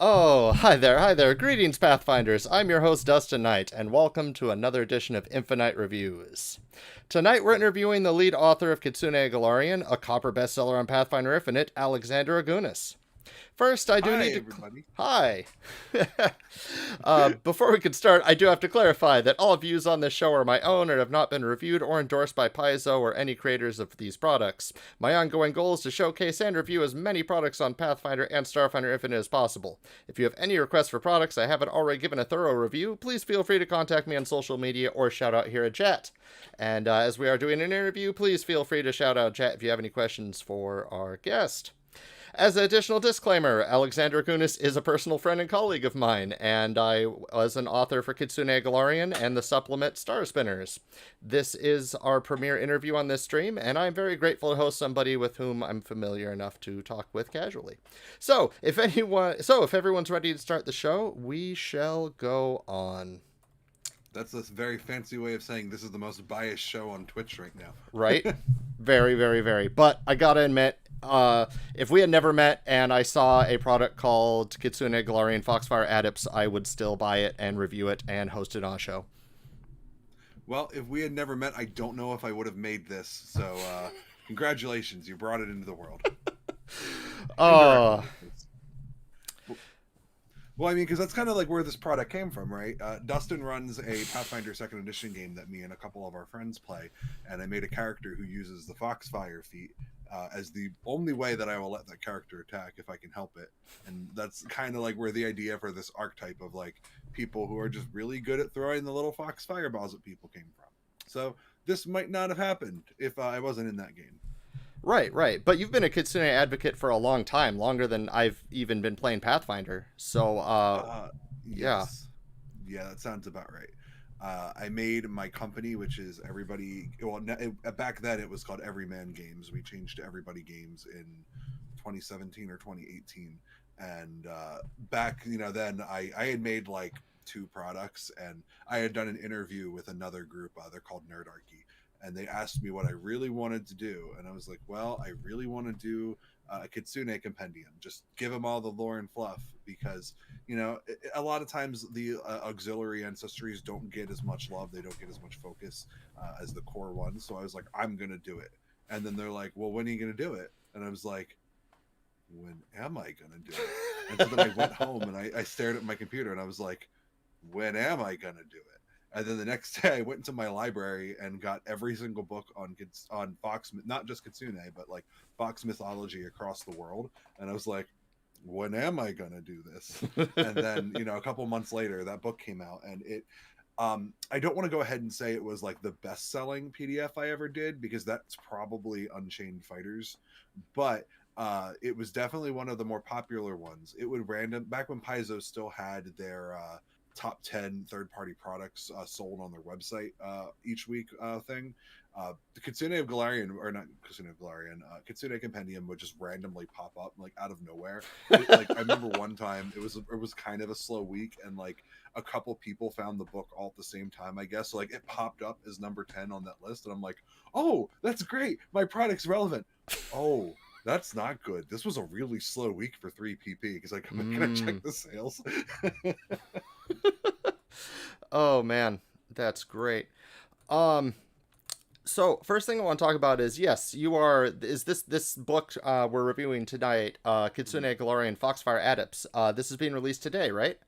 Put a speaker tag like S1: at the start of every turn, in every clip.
S1: Oh, hi there, hi there. Greetings, Pathfinders. I'm your host, Dustin Knight, and welcome to another edition of Infiknight Reviews. Tonight, we're interviewing the lead author of Kitsune Golarion, a copper bestseller on Pathfinder Infinite, Alexander Augunas. First, I do
S2: Hi,
S1: need to.
S2: everybody.
S1: Hi. Before we can start, I do have to clarify that all views on this show are my own and have not been reviewed or endorsed by PAIZO or any creators of these products. My ongoing goal is to showcase and review as many products on Pathfinder and Starfinder Infinite as possible. If you have any requests for products I haven't already given a thorough review, please feel free to contact me on social media or shout out here at chat. And as we are doing an interview, please feel free to shout out chat if you have any questions for our guest. As an additional disclaimer, Alexander Augunas is a personal friend and colleague of mine, and I was an author for Kitsune Golarion and the supplement Star Spinners. This is our premiere interview on this stream, and I'm very grateful to host somebody with whom I'm familiar enough to talk with casually. If everyone's ready to start the show, we shall go on.
S2: That's a very fancy way of saying this is the most biased show on Twitch right now.
S1: Right? Very, very, very. But I gotta admit, if we had never met and I saw a product called Kitsune Golarion Foxfire Adepts, I would still buy it and review it and host it on a show.
S2: Well, if we had never met, I don't know if I would have made this. So, congratulations, you brought it into the world.
S1: Oh,
S2: Well, I mean, because that's kind of like where this product came from, right? Dustin runs a Pathfinder Second Edition game that me and a couple of our friends play, and I made a character who uses the Foxfire feat as the only way that I will let that character attack if I can help it. And that's kind of like where the idea for this archetype of like people who are just really good at throwing the little fox fireballs at people came from. So this might not have happened if I wasn't in that game.
S1: right, right. But you've been a Kitsune advocate for a long time, longer than I've even been playing Pathfinder.
S2: Uh,
S1: Yeah.
S2: yes. Yeah, that sounds about right. I made my company, which is everybody. Well, back then it was called Everyman Games. We changed to Everybody Games in 2017 or 2018. And back, then I had made like two products, and I had done an interview with another group. They're called Nerdarchy, and they asked me what I really wanted to do, and I was like, well, I really want to do a Kitsune compendium. Just give them all the lore and fluff because a lot of times the auxiliary ancestries don't get as much love, they don't get as much focus as the core ones. So I was like, I'm gonna do it. And then they're like, well, when are you gonna do it? And I was like, when am I gonna do it? And so then I went home and I stared at my computer and I was like, when am I gonna do it? And then the next day I went into my library and got every single book on Fox, not just Kitsune, but like Fox mythology across the world. And I was like, when am I gonna do this? And then a couple months later that book came out, and it I don't want to go ahead and say it was like the best selling PDF I ever did, because that's probably Unchained Fighters, but it was definitely one of the more popular ones. It would random back when PAIZO still had their top 10 third-party products sold on their website each week thing. The Kitsune of Golarion, or not Kitsune of Golarion, Kitsune Compendium would just randomly pop up like out of nowhere. Like I remember one time it was kind of a slow week, and like a couple people found the book all at the same time, I guess. So like it popped up as number 10 on that list, and I'm like, oh, that's great. My product's relevant. Oh, that's not good. This was a really slow week for 3PP because like, can I check the sales?
S1: Oh man, that's great. Um, So first thing I want to talk about is yes, you are is this book we're reviewing tonight, Kitsune Golarion Foxfire Adepts. This is being released today, right?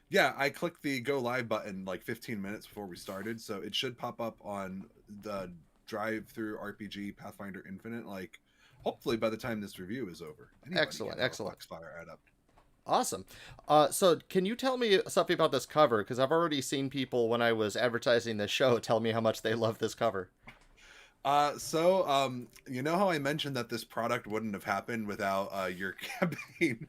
S2: Yeah, I clicked the go live button like 15 minutes before we started, so it should pop up on the drive through RPG Pathfinder Infinite, like hopefully by the time this review is over. Anybody can
S1: Excellent,
S2: have a
S1: excellent.
S2: Foxfire Adept.
S1: Awesome. So can you tell me something about this cover? Because I've already seen people when I was advertising this show tell me how much they love this cover.
S2: You know how I mentioned that this product wouldn't have happened without your campaign?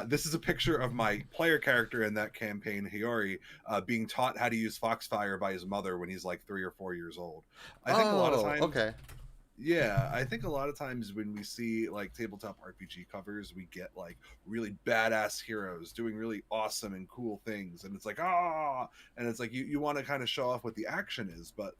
S2: This is a picture of my player character in that campaign, Hiyori, being taught how to use Foxfire by his mother when he's like 3 or 4 years old. I think a lot of
S1: Oh,
S2: times,
S1: okay.
S2: yeah, I think a lot of times when we see like tabletop RPG covers, we get like really badass heroes doing really awesome and cool things, and it's like and it's like you want to kind of show off what the action is, but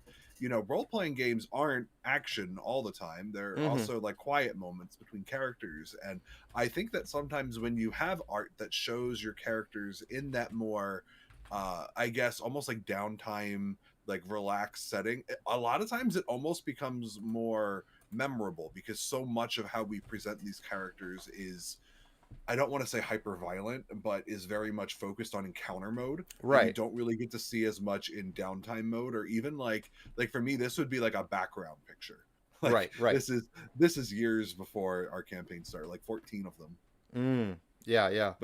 S2: role-playing games aren't action all the time. They're also like quiet moments between characters, and I think that sometimes when you have art that shows your characters in that more I guess almost like downtime, like relaxed setting, a lot of times it almost becomes more memorable, because so much of how we present these characters is, I don't want to say hyper violent, but is very much focused on encounter mode. That you
S1: Right.
S2: don't really get to see as much in downtime mode, or even like for me, this would be like a background picture. Like
S1: Right. Right.
S2: this is years before our campaign started, like 14 of them.
S1: Yeah. Yeah.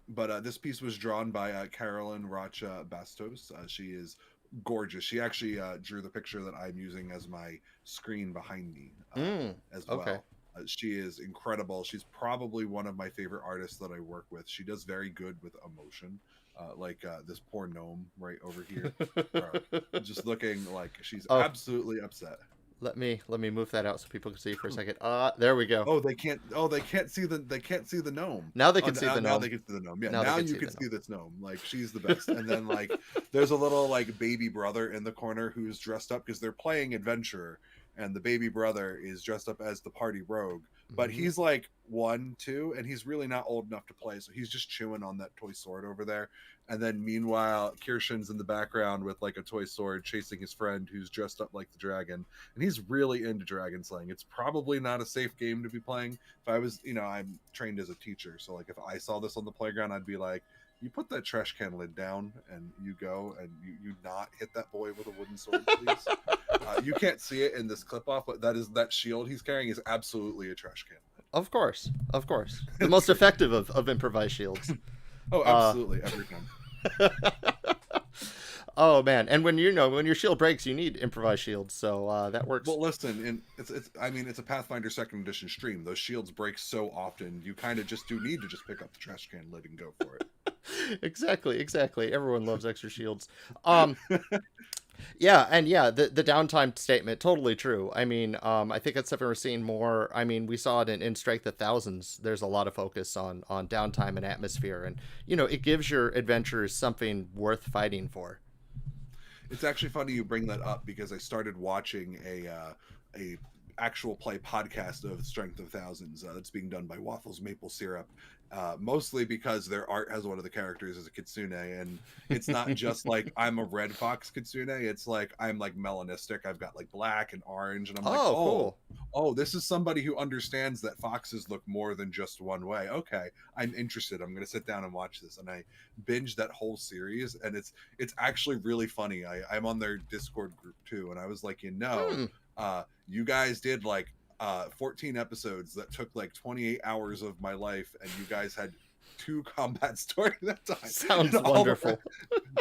S2: But this piece was drawn by Carolyn Rocha Bastos. She is gorgeous. She actually drew the picture that I'm using as my screen behind me as well.
S1: Okay.
S2: She is incredible. She's probably one of my favorite artists that I work with. She does very good with emotion, like this poor gnome right over here, just looking like she's absolutely upset.
S1: Let me move that out so people can see for a second. There we go.
S2: Oh, they can't. Oh, they can't see the gnome.
S1: Now they can see the gnome.
S2: Now they can see the gnome. Yeah, now you can see this gnome. Like, she's the best. And then like there's a little like baby brother in the corner who's dressed up because they're playing adventurer, and the baby brother is dressed up as the party rogue. But he's like 1, 2, and he's really not old enough to play, so he's just chewing on that toy sword over there. And then meanwhile, Kirshen's in the background with like a toy sword chasing his friend who's dressed up like the dragon. And he's really into dragon slaying. It's probably not a safe game to be playing. If I was, I'm trained as a teacher, so like if I saw this on the playground, I'd be like, you put that trash can lid down and you go, and you not hit that boy with a wooden sword, please. You can't see it in this clip off, but that shield he's carrying is absolutely a trash can lid.
S1: Of course. The most effective of improvised shields.
S2: Oh, absolutely, every time.
S1: Oh man, and when your shield breaks, you need improvised shields, so that works.
S2: Well, listen, and it's a Pathfinder 2nd edition stream. Those shields break so often, you kind of just do need to just pick up the trash can lid and go for it.
S1: Exactly. Everyone loves extra shields. Yeah, and the downtime statement, totally true. I mean, I think it's something we're seeing more. I mean, we saw it in Strike the Thousands. There's a lot of focus on downtime and atmosphere, and it gives your adventurers something worth fighting for.
S2: It's actually funny you bring that up, because I started watching a actual play podcast of Strength of Thousands that's being done by Waffles Maple Syrup, mostly because their art has one of the characters as a Kitsune, and it's not just like I'm a red fox Kitsune, it's like I'm like melanistic. I've got like black and orange, and I'm like,
S1: cool.
S2: Oh, this is somebody who understands that foxes look more than just one way. Okay, I'm interested. I'm going to sit down and watch this. And I binged that whole series, and it's actually really funny. I'm on their Discord group too, and I was like, you guys did like 14 episodes that took like 28 hours of my life, and you guys had 2 combat stories that time.
S1: Sounds wonderful.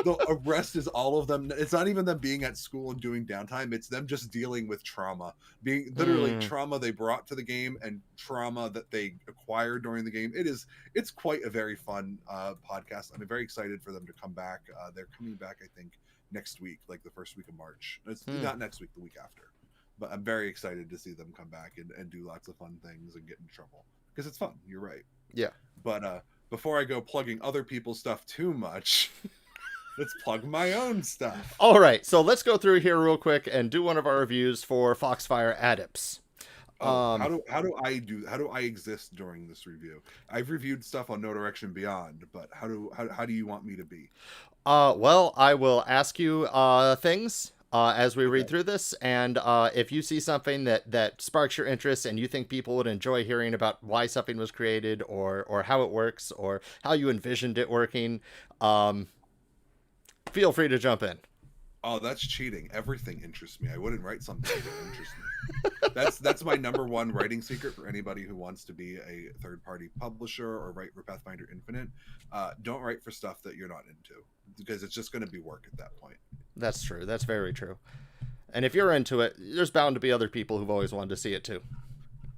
S2: The rest is all of them. It's not even them being at school and doing downtime. It's them just dealing with trauma, being literally trauma they brought to the game and trauma that they acquired during the game. It's quite a very fun podcast. I'm very excited for them to come back. They're coming back, I think, next week, like the first week of March. It's not next week, the week after. But I'm very excited to see them come back and do lots of fun things and get in trouble, because it's fun. You're right.
S1: Yeah.
S2: But before I go plugging other people's stuff too much, let's plug my own stuff.
S1: All right. So let's go through here real quick and do one of our reviews for Foxfire Adepts.
S2: How do I exist during this review? I've reviewed stuff on No Direction Beyond, but how do you want me to be?
S1: Well, I will ask you things as we read through this, and if you see something that sparks your interest and you think people would enjoy hearing about why something was created, or how it works, or how you envisioned it working, feel free to jump in.
S2: Oh, that's cheating. Everything interests me. I wouldn't write something that doesn't interest me. That's my number one writing secret for anybody who wants to be a third-party publisher or write for Pathfinder Infinite. Don't write for stuff that you're not into, because it's just going to be work at that point.
S1: That's true. That's very true. And if you're into it, there's bound to be other people who've always wanted to see it too.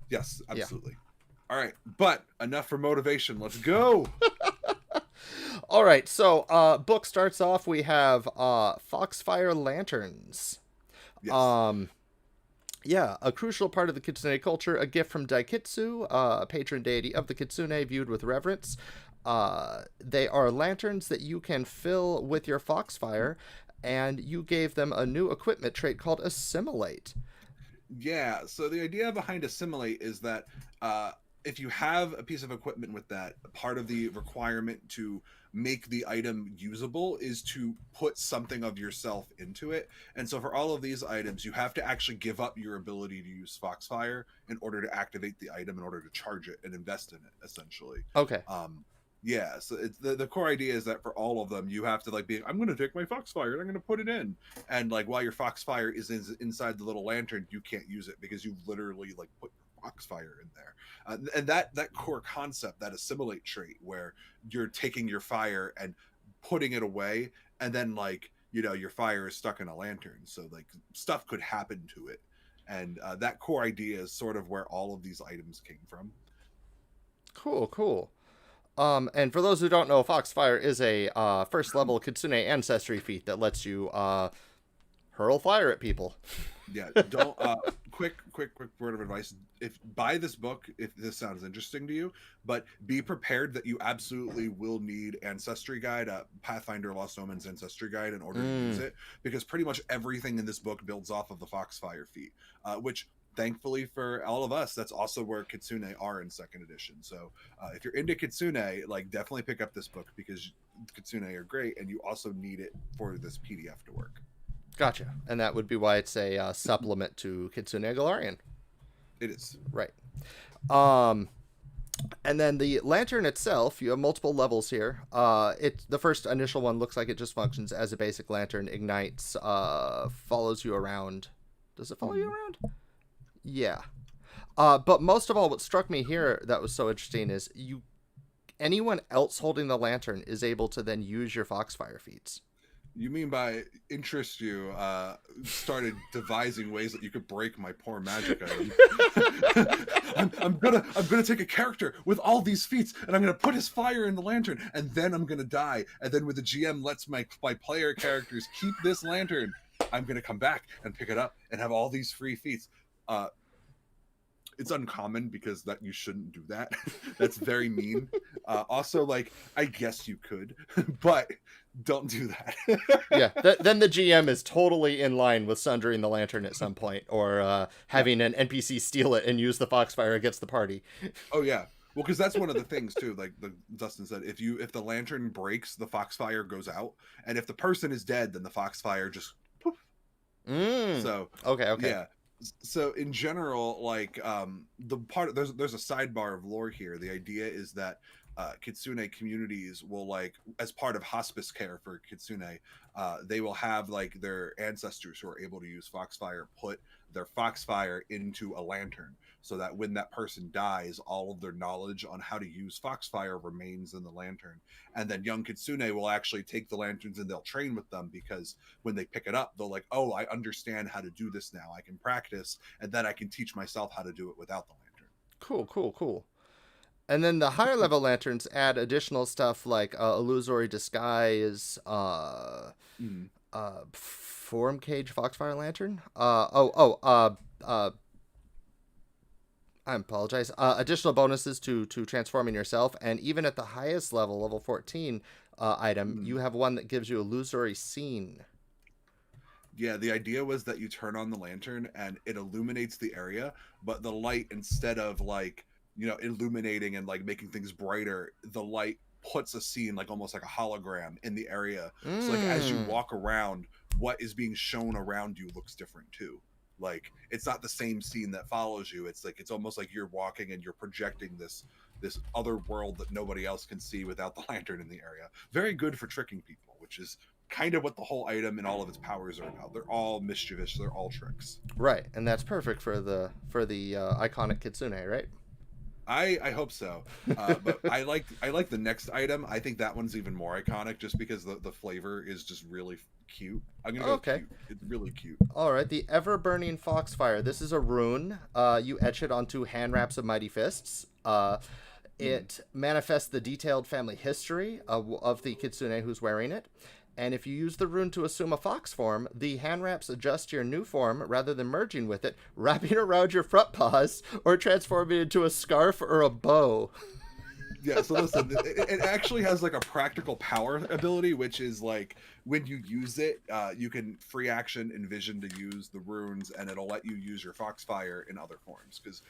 S2: Yes, absolutely. Yeah. All right, but enough for motivation. Let's go.
S1: All right, so book starts off. We have Foxfire Lanterns.
S2: Yes.
S1: Yeah, a crucial part of the Kitsune culture, a gift from Daikitsu, a patron deity of the Kitsune viewed with reverence. They are lanterns that you can fill with your Foxfire, and you gave them a new equipment trait called Assimilate.
S2: Yeah, so the idea behind Assimilate is that if you have a piece of equipment with that, part of the requirement to make the item usable is to put something of yourself into it. And so for all of these items, you have to actually give up your ability to use Foxfire in order to activate the item, in order to charge it and invest in it, essentially.
S1: Okay.
S2: Yeah, so it's the core idea is that for all of them, you have to like be, I'm going to take my Foxfire and I'm going to put it in. And like while your Foxfire is inside the little lantern, you can't use it because you literally like put Foxfire in there. And that core concept, that Assimilate trait, where you're taking your fire and putting it away, and then like, you know, your fire is stuck in a lantern, so like stuff could happen to it. And that core idea is sort of where all of these items came from.
S1: Cool. And for those who don't know, Foxfire is a first level Kitsune ancestry feat that lets you hurl fire at people.
S2: Yeah, don't quick word of advice. If buy this book if this sounds interesting to you, but be prepared that you absolutely will need Ancestry Guide, Pathfinder Lost Omens Ancestry Guide, in order to use it, because pretty much everything in this book builds off of the Foxfire feat, which thankfully for all of us, that's also where Kitsune are in second edition. So if you're into Kitsune, like definitely pick up this book, because Kitsune are great, and you also need it for this PDF to work.
S1: Gotcha. And that would be why it's a supplement to Kitsune Golarion.
S2: It is.
S1: Right. And then the lantern itself, you have multiple levels here. The first initial one looks like it just functions as a basic lantern, ignites, follows you around. Does it follow you around? Yeah. But most of all, what struck me here that was so interesting is anyone else holding the lantern is able to then use your Foxfire feats.
S2: You mean by interest you started devising ways that you could break my poor magic item. I'm gonna take a character with all these feats and I'm gonna put his fire in the lantern, and then I'm gonna die, and then when the GM lets my player characters keep this lantern, I'm gonna come back and pick it up and have all these free feats. It's uncommon, because that you shouldn't do that. That's very mean. Also, like, I guess you could, but don't do that.
S1: Yeah, then the GM is totally in line with sundering the lantern at some point, or having an NPC steal it and use the Foxfire against the party.
S2: Oh yeah, well, because that's one of the things too. Like Dustin said, if the lantern breaks, the Foxfire goes out, and if the person is dead, then the Foxfire just poof. So
S1: okay.
S2: Yeah. So in general, like there's a sidebar of lore here. The idea is that Kitsune communities will, like, as part of hospice care for Kitsune, they will have like their ancestors who are able to use Foxfire put their Foxfire into a lantern, so that when that person dies, all of their knowledge on how to use Foxfire remains in the lantern. And then young Kitsune will actually take the lanterns and they'll train with them, because when they pick it up, they'll like, oh, I understand how to do this now. I can practice, and then I can teach myself how to do it without the lantern.
S1: Cool. And then the higher level lanterns add additional stuff like illusory disguise, form cage Foxfire lantern. I apologize. Additional bonuses to transforming yourself, and even at the highest level, level 14 item, you have one that gives you illusory scene.
S2: Yeah, the idea was that you turn on the lantern and it illuminates the area, but the light, instead of like, you know, illuminating and like making things brighter, the light puts a scene, like almost like a hologram, in the area. So like as you walk around, what is being shown around you looks different too. Like it's not the same scene that follows you. It's like, it's almost like you're walking and you're projecting this other world that nobody else can see without the lantern in the area. Very good for tricking people, which is kind of what the whole item and all of its powers are about. They're all mischievous. They're all tricks.
S1: Right, and that's perfect for the iconic Kitsune, right?
S2: I hope so, but I like the next item. I think that one's even more iconic, just because the flavor is just really cute. I'm gonna go cute. It's really cute.
S1: All right, the Ever Burning Foxfire. This is a rune. You etch it onto hand wraps of Mighty Fists. It manifests the detailed family history of the Kitsune who's wearing it. And if you use the rune to assume a fox form, the hand wraps adjust to your new form rather than merging with it, wrapping around your front paws, or transforming into a scarf or a bow.
S2: Yeah, so listen, it actually has like a practical power ability, which is like when you use it, you can free action envision to use the runes, and it'll let you use your Foxfire in other forms. Because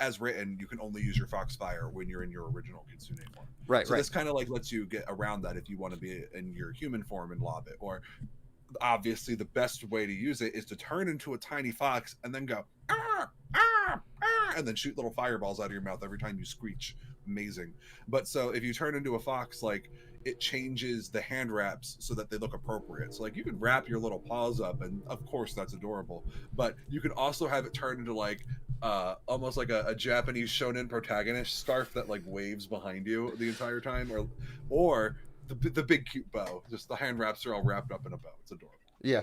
S2: as written, you can only use your Foxfire when you're in your original Kitsune form.
S1: Right,
S2: So
S1: right.
S2: this kind of like lets you get around that if you want to be in your human form and lob it. Or obviously, the best way to use it is to turn into a tiny fox and then go ah, ah, ah, and then shoot little fireballs out of your mouth every time you screech. Amazing. But so if you turn into a fox, like it changes the hand wraps so that they look appropriate. So like you can wrap your little paws up, and of course that's adorable. But you can also have it turn into like almost like a Japanese shonen protagonist scarf that like waves behind you the entire time, or the big cute bow. Just the hand wraps are all wrapped up in a bow. It's adorable.
S1: Yeah,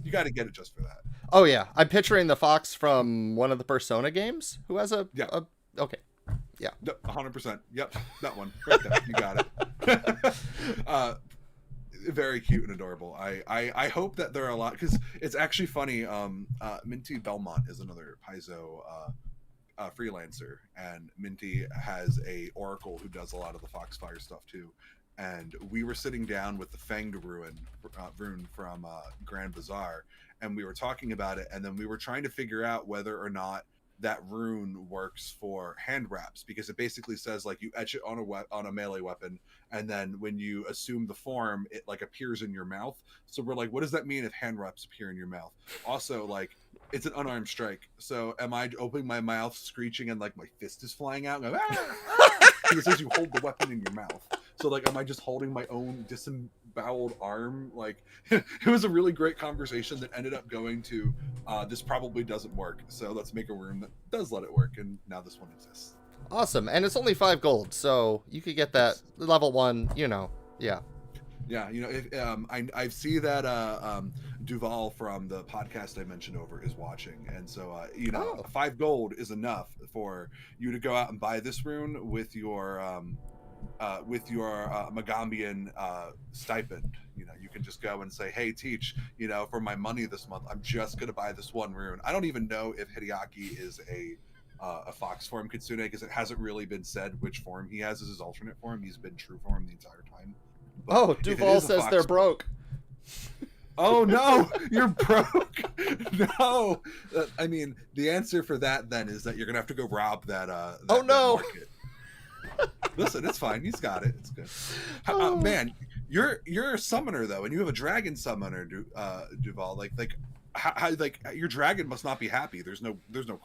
S2: You got to get it just for that.
S1: Oh yeah, I'm picturing the fox from one of the Persona games who has a.
S2: Yeah.
S1: Okay. Yeah.
S2: 100%. Yep, that one right there. You got it. Very cute and adorable. I hope that there are a lot, because it's actually funny. Minty Belmont is another PAIZO freelancer, and Minty has a oracle who does a lot of the Foxfire stuff too. And we were sitting down with the Fanged rune from Grand Bazaar, and we were talking about it, and then we were trying to figure out whether or not that rune works for hand wraps, because it basically says like you etch it on a melee weapon, and then when you assume the form, it like appears in your mouth. So we're like, what does that mean if hand wraps appear in your mouth? Also, like, it's an unarmed strike, so am I opening my mouth, screeching, and like my fist is flying out? And it says you hold the weapon in your mouth. So like, am I just holding my own disemboweled arm? Like, it was a really great conversation that ended up going to this probably doesn't work, so let's make a room that does let it work, and now this one exists.
S1: Awesome, and it's only 5 gold, so you could get that level 1. Yeah.
S2: Yeah, if I see that Duval from the podcast I mentioned over is watching, and so 5 gold is enough for you to go out and buy this rune with your Magambian stipend. You can just go and say, hey, teach, for my money this month, I'm just going to buy this one rune. I don't even know if Hideaki is a fox form Kitsune, because it hasn't really been said which form he has as his alternate form. He's been true form the entire time. But
S1: Duval says they're broke.
S2: Oh no, you're broke. No, I mean, the answer for that then is that you're gonna have to go rob that.
S1: Oh no.
S2: That market. Listen, it's fine. He's got it. It's good. Man, you're a summoner though, and you have a dragon summoner, Duval. How your dragon must not be happy. There's no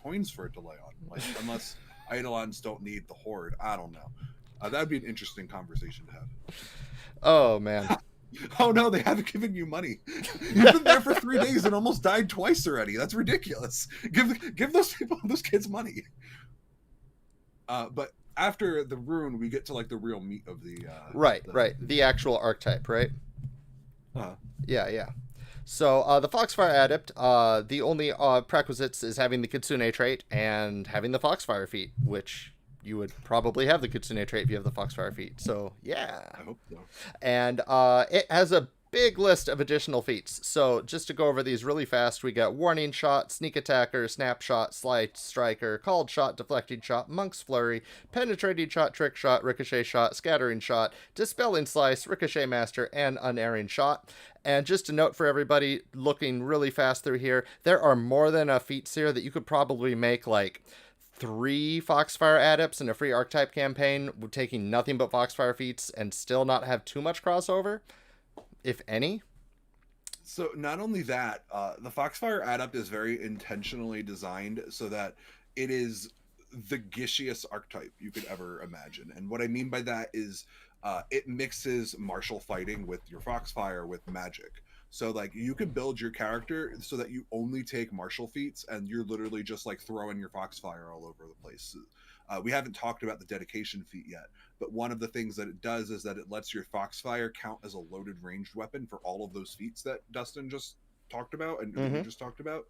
S2: coins for it to lay on, like, unless Eidolons don't need the horde. I don't know. That'd be an interesting conversation to have.
S1: Oh man.
S2: Oh no, they haven't given you money. You've been there for 3 days and almost died twice already. That's ridiculous. Give those kids money. But after the rune, we get to like the real meat of the
S1: right. The actual archetype, right? Yeah. So the Foxfire Adept, the only prerequisites is having the Kitsune trait and having the Foxfire feat, which you would probably have the Kitsune trait if you have the Foxfire feat. So yeah.
S2: I hope so.
S1: And it has a big list of additional feats. So just to go over these really fast, we got Warning Shot, Sneak Attacker, Snapshot, Slide Striker, Called Shot, Deflecting Shot, Monk's Flurry, Penetrating Shot, Trick Shot, Ricochet Shot, Scattering Shot, Dispelling Slice, Ricochet Master, and Unerring Shot. And just a note for everybody looking really fast through here, there are more than enough feats here that you could probably make like 3 Foxfire Adepts in a free archetype campaign, taking nothing but Foxfire feats and still not have too much crossover, if any.
S2: So not only that, the Foxfire Adept is very intentionally designed so that it is the gishiest archetype you could ever imagine. And what I mean by that is it mixes martial fighting with your Foxfire with magic. So like you could build your character so that you only take martial feats, and you're literally just like throwing your Foxfire all over the place. We haven't talked about the dedication feat yet, but one of the things that it does is that it lets your Foxfire count as a loaded ranged weapon for all of those feats that Dustin just talked about and we just talked about.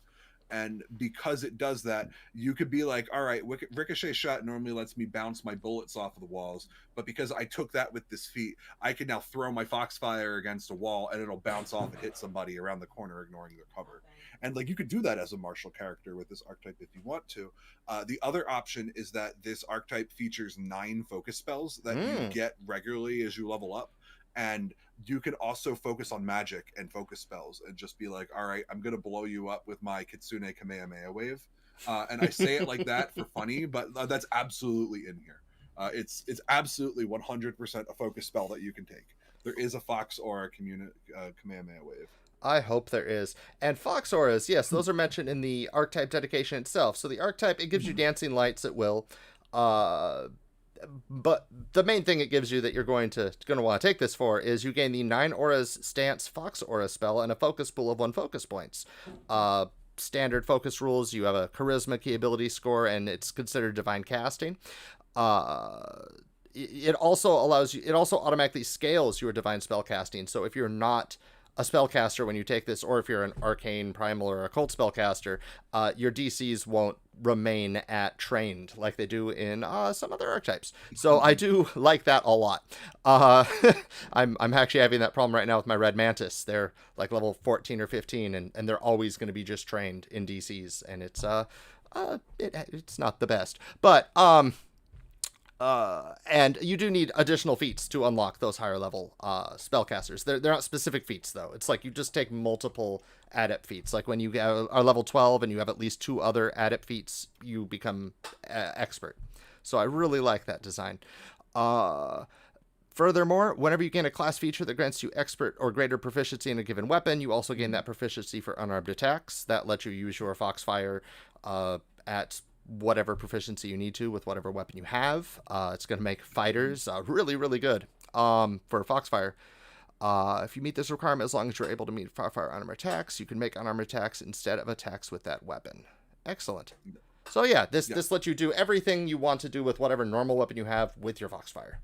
S2: And because it does that, you could be like, all right, Ricochet Shot normally lets me bounce my bullets off of the walls, but because I took that with this feat, I can now throw my Foxfire against a wall and it'll bounce off and hit somebody around the corner, ignoring their cover. And like you could do that as a martial character with this archetype if you want to. The other option is that this archetype features 9 focus spells that you get regularly as you level up, and you can also focus on magic and focus spells and just be like, all right, I'm gonna blow you up with my Kitsune Kamehameha wave. And I say it like that for funny, but that's absolutely in here. It's absolutely 100% a focus spell that you can take. There is a Fox Aura Kamehameha wave.
S1: I hope there is. And Fox Auras, yes, those are mentioned in the archetype dedication itself. So the archetype, it gives you dancing lights at will. But the main thing it gives you that you're going to want to take this for is you gain the 9 auras stance Fox Aura spell and a focus pool of 1 focus points. Standard focus rules, you have a charisma key ability score, and it's considered divine casting. It also allows you, it also automatically scales your divine spell casting. So if you're not a spellcaster when you take this, or if you're an arcane, primal, or occult spellcaster, your DCs won't remain at trained like they do in some other archetypes. So I do like that a lot. I'm actually having that problem right now with my Red Mantis. They're like level 14 or 15, and they're always going to be just trained in DCs, and it's not the best. But and you do need additional feats to unlock those higher level spellcasters. They're not specific feats, though. It's like you just take multiple adept feats. Like when you are level 12 and you have at least 2 other adept feats, you become expert. So I really like that design. Furthermore, whenever you gain a class feature that grants you expert or greater proficiency in a given weapon, you also gain that proficiency for unarmed attacks. That lets you use your Foxfire at whatever proficiency you need to with whatever weapon you have. It's going to make fighters really, really good for Foxfire. If you meet this requirement, as long as you're able to meet Foxfire unarmed attacks, you can make unarmed attacks instead of attacks with that weapon. Excellent. So yeah, this lets you do everything you want to do with whatever normal weapon you have with your Foxfire.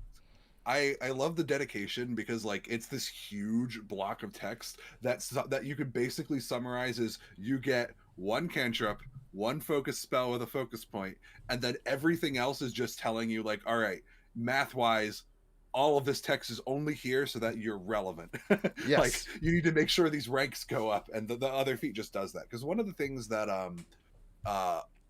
S2: I love the dedication because like it's this huge block of text that you could basically summarize as you get 1 cantrip, 1 focus spell with a focus point, and then everything else is just telling you like, all right, math wise, all of this text is only here so that you're relevant.
S1: Yes.
S2: Like you need to make sure these ranks go up, and the other feat just does that. Because one of the things that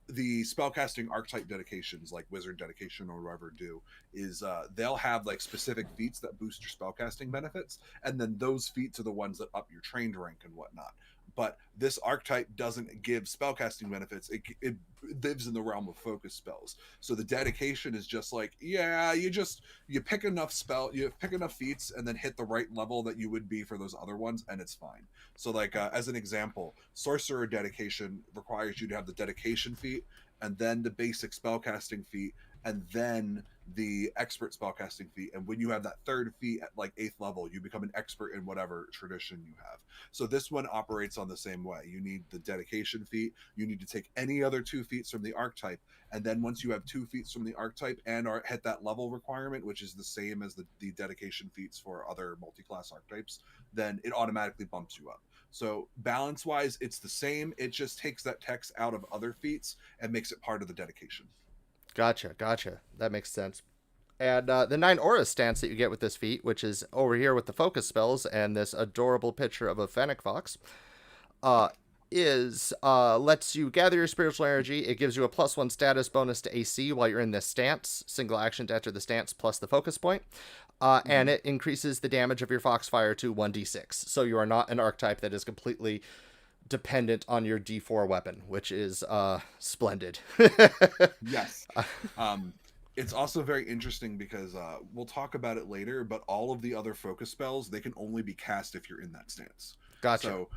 S2: the spellcasting archetype dedications like wizard dedication or whatever do is they'll have like specific feats that boost your spellcasting benefits, and then those feats are the ones that up your trained rank and whatnot. But this archetype doesn't give spellcasting benefits. It lives in the realm of focus spells. So the dedication is just like, yeah, you pick enough feats and then hit the right level that you would be for those other ones, and it's fine. So like as an example, sorcerer dedication requires you to have the dedication feat, and then the basic spellcasting feat, and then the expert spellcasting feat. And when you have that 3rd feat at like 8th level, you become an expert in whatever tradition you have. So this one operates on the same way. You need the dedication feat, you need to take any other 2 feats from the archetype, and then once you have 2 feats from the archetype and are hit that level requirement, which is the same as the dedication feats for other multi-class archetypes, then it automatically bumps you up. So balance wise, it's the same. It just takes that text out of other feats and makes it part of the dedication.
S1: Gotcha. That makes sense. And the 9 aura stance that you get with this feat, which is over here with the focus spells and this adorable picture of a fennec fox, lets you gather your spiritual energy. It gives you a +1 status bonus to AC while you're in this stance, single action to enter the stance plus the focus point. And it increases the damage of your Foxfire to 1d6. So you are not an archetype that is completely dependent on your D4 weapon, which is splendid.
S2: Yes. It's also very interesting because we'll talk about it later, but all of the other focus spells, they can only be cast if you're in that stance.
S1: Gotcha.
S2: So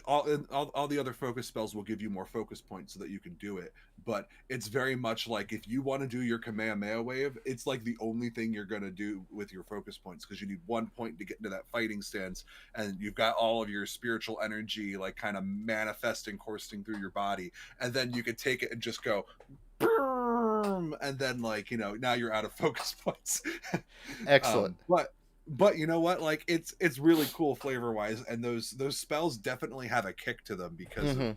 S2: all the other focus spells will give you more focus points so that you can do it, but it's very much like if you want to do your Kamehameha wave, it's like the only thing you're going to do with your focus points, because you need 1 point to get into that fighting stance, and you've got all of your spiritual energy like kind of manifesting, coursing through your body, and then you could take it and just go and then like, you know, now you're out of focus points.
S1: Excellent.
S2: But you know what, like it's really cool flavor wise, and those spells definitely have a kick to them because of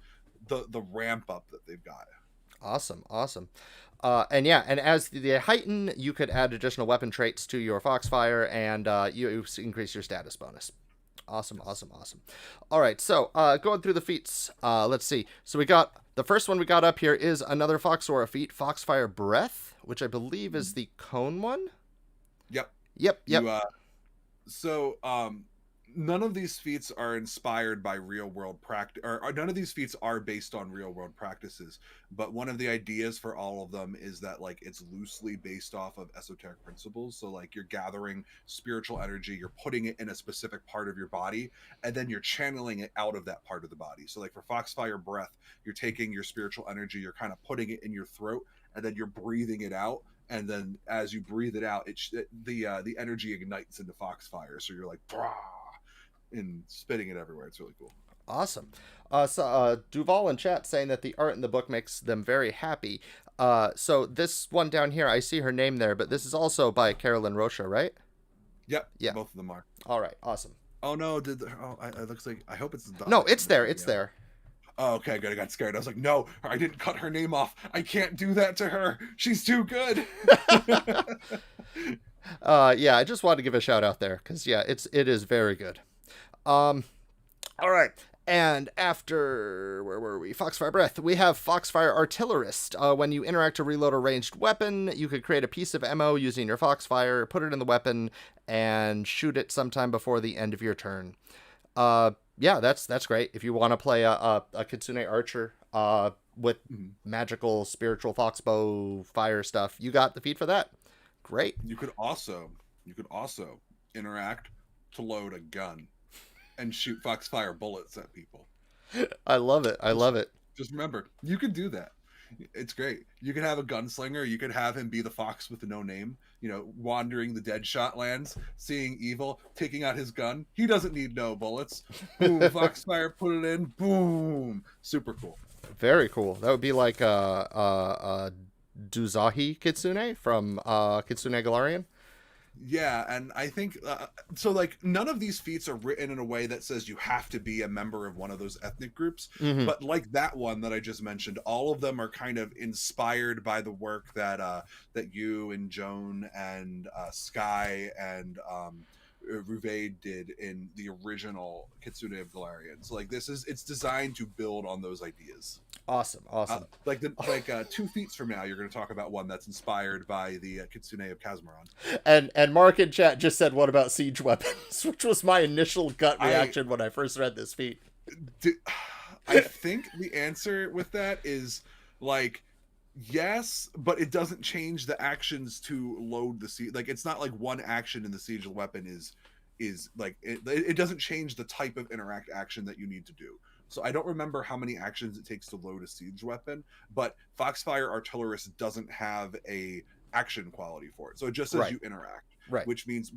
S2: the ramp up that they've got.
S1: Awesome. And as the heighten, you could add additional weapon traits to your Foxfire, and you increase your status bonus. Awesome. All right, so going through the feats, let's see. So we got the first one we got up here is another Foxora feat, Foxfire Breath, which I believe is the cone one.
S2: Yep.
S1: Yep.
S2: So none of these feats are inspired by real world practice, or none of these feats are based on real world practices, but one of the ideas for all of them is that like it's loosely based off of esoteric principles. So like you're gathering spiritual energy, you're putting it in a specific part of your body, and then you're channeling it out of that part of the body. So like for Foxfire Breath, you're taking your spiritual energy, you're kind of putting it in your throat, and then you're breathing it out, and then as you breathe it out, the energy ignites into Foxfire, so you're like brah, and spitting it everywhere. It's really cool.
S1: Awesome. So Duval in chat saying that the art in the book makes them very happy. So this one down here, I see her name there, but this is also by Carolyn Rocha, right?
S2: Yep.
S1: Yeah.
S2: Both of them are.
S1: All right. Awesome.
S2: Oh no! It looks like, I hope it's the dog.
S1: No, it's there. It's there.
S2: Oh, okay, good. I got scared. I was like, no, I didn't cut her name off. I can't do that to her. She's too good.
S1: Yeah, I just wanted to give a shout out there because yeah, it is very good. All right. And after, where were we? Foxfire Breath. We have Foxfire Artillerist. When you interact to reload a ranged weapon, you could create a piece of ammo using your Foxfire, put it in the weapon, and shoot it sometime before the end of your turn. Yeah, that's great. If you want to play a Kitsune archer with magical, spiritual foxbow fire stuff, you got the feat for that. Great.
S2: You could also interact to load a gun and shoot Foxfire bullets at people.
S1: I love it.
S2: Just remember, you could do that. It's great. You could have a gunslinger. You could have him be the fox with no name, wandering the Deadshot lands, seeing evil, taking out his gun. He doesn't need no bullets. Boom, Foxfire, put it in. Boom. Super cool.
S1: Very cool. That would be like Duzahi Kitsune from Kitsune Golarion.
S2: Yeah, and I think so. Like, none of these feats are written in a way that says you have to be a member of one of those ethnic groups.
S1: Mm-hmm.
S2: But like that one that I just mentioned, all of them are kind of inspired by the work that you and Joan and Sky and Ruvaid did in the original Kitsune of Golarion. So like it's designed to build on those ideas.
S1: Awesome.
S2: 2 feats from now, you're going to talk about one that's inspired by the Kitsune of Kazmaron.
S1: And Mark in chat just said, "What about siege weapons?" Which was my initial gut reaction when I first read this feat.
S2: I think the answer with that is like yes, but it doesn't change the actions to load the siege. Like it's not like one action in the siege weapon is like it doesn't change the type of interact action that you need to do. So I don't remember how many actions it takes to load a siege weapon, but Foxfire Artillerist doesn't have a action quality for it. So it just says you interact, which means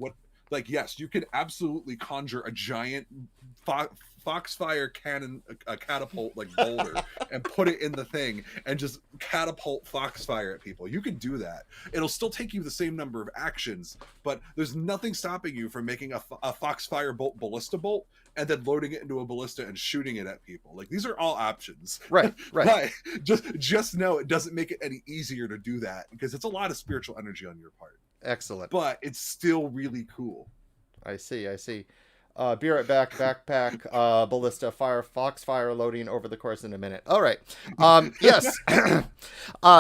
S2: yes, you can absolutely conjure a giant Foxfire cannon, a catapult like boulder, and put it in the thing and just catapult Foxfire at people. You can do that. It'll still take you the same number of actions, but there's nothing stopping you from making a Foxfire bolt ballista bolt and then loading it into a ballista and shooting it at people. Like these are all options.
S1: Right.
S2: But just know it doesn't make it any easier to do that because it's a lot of spiritual energy on your part.
S1: Excellent.
S2: But it's still really cool.
S1: I see. Be right back. Backpack, ballista, Foxfire loading over the course in a minute. All right. Yes.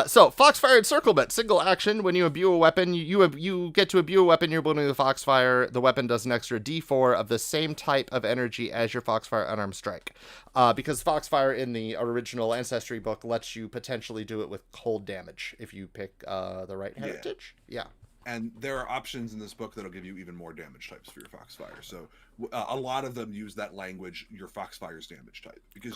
S1: So Foxfire Encirclement, single action. When you imbue a weapon, you get to imbue a weapon you're building with Foxfire. The weapon does an extra D4 of the same type of energy as your Foxfire unarmed strike. Because Foxfire in the original Ancestry book lets you potentially do it with cold damage if you pick the right heritage. Yeah.
S2: And there are options in this book that'll give you even more damage types for your Foxfire. So a lot of them use that language, your Foxfire's damage type. Because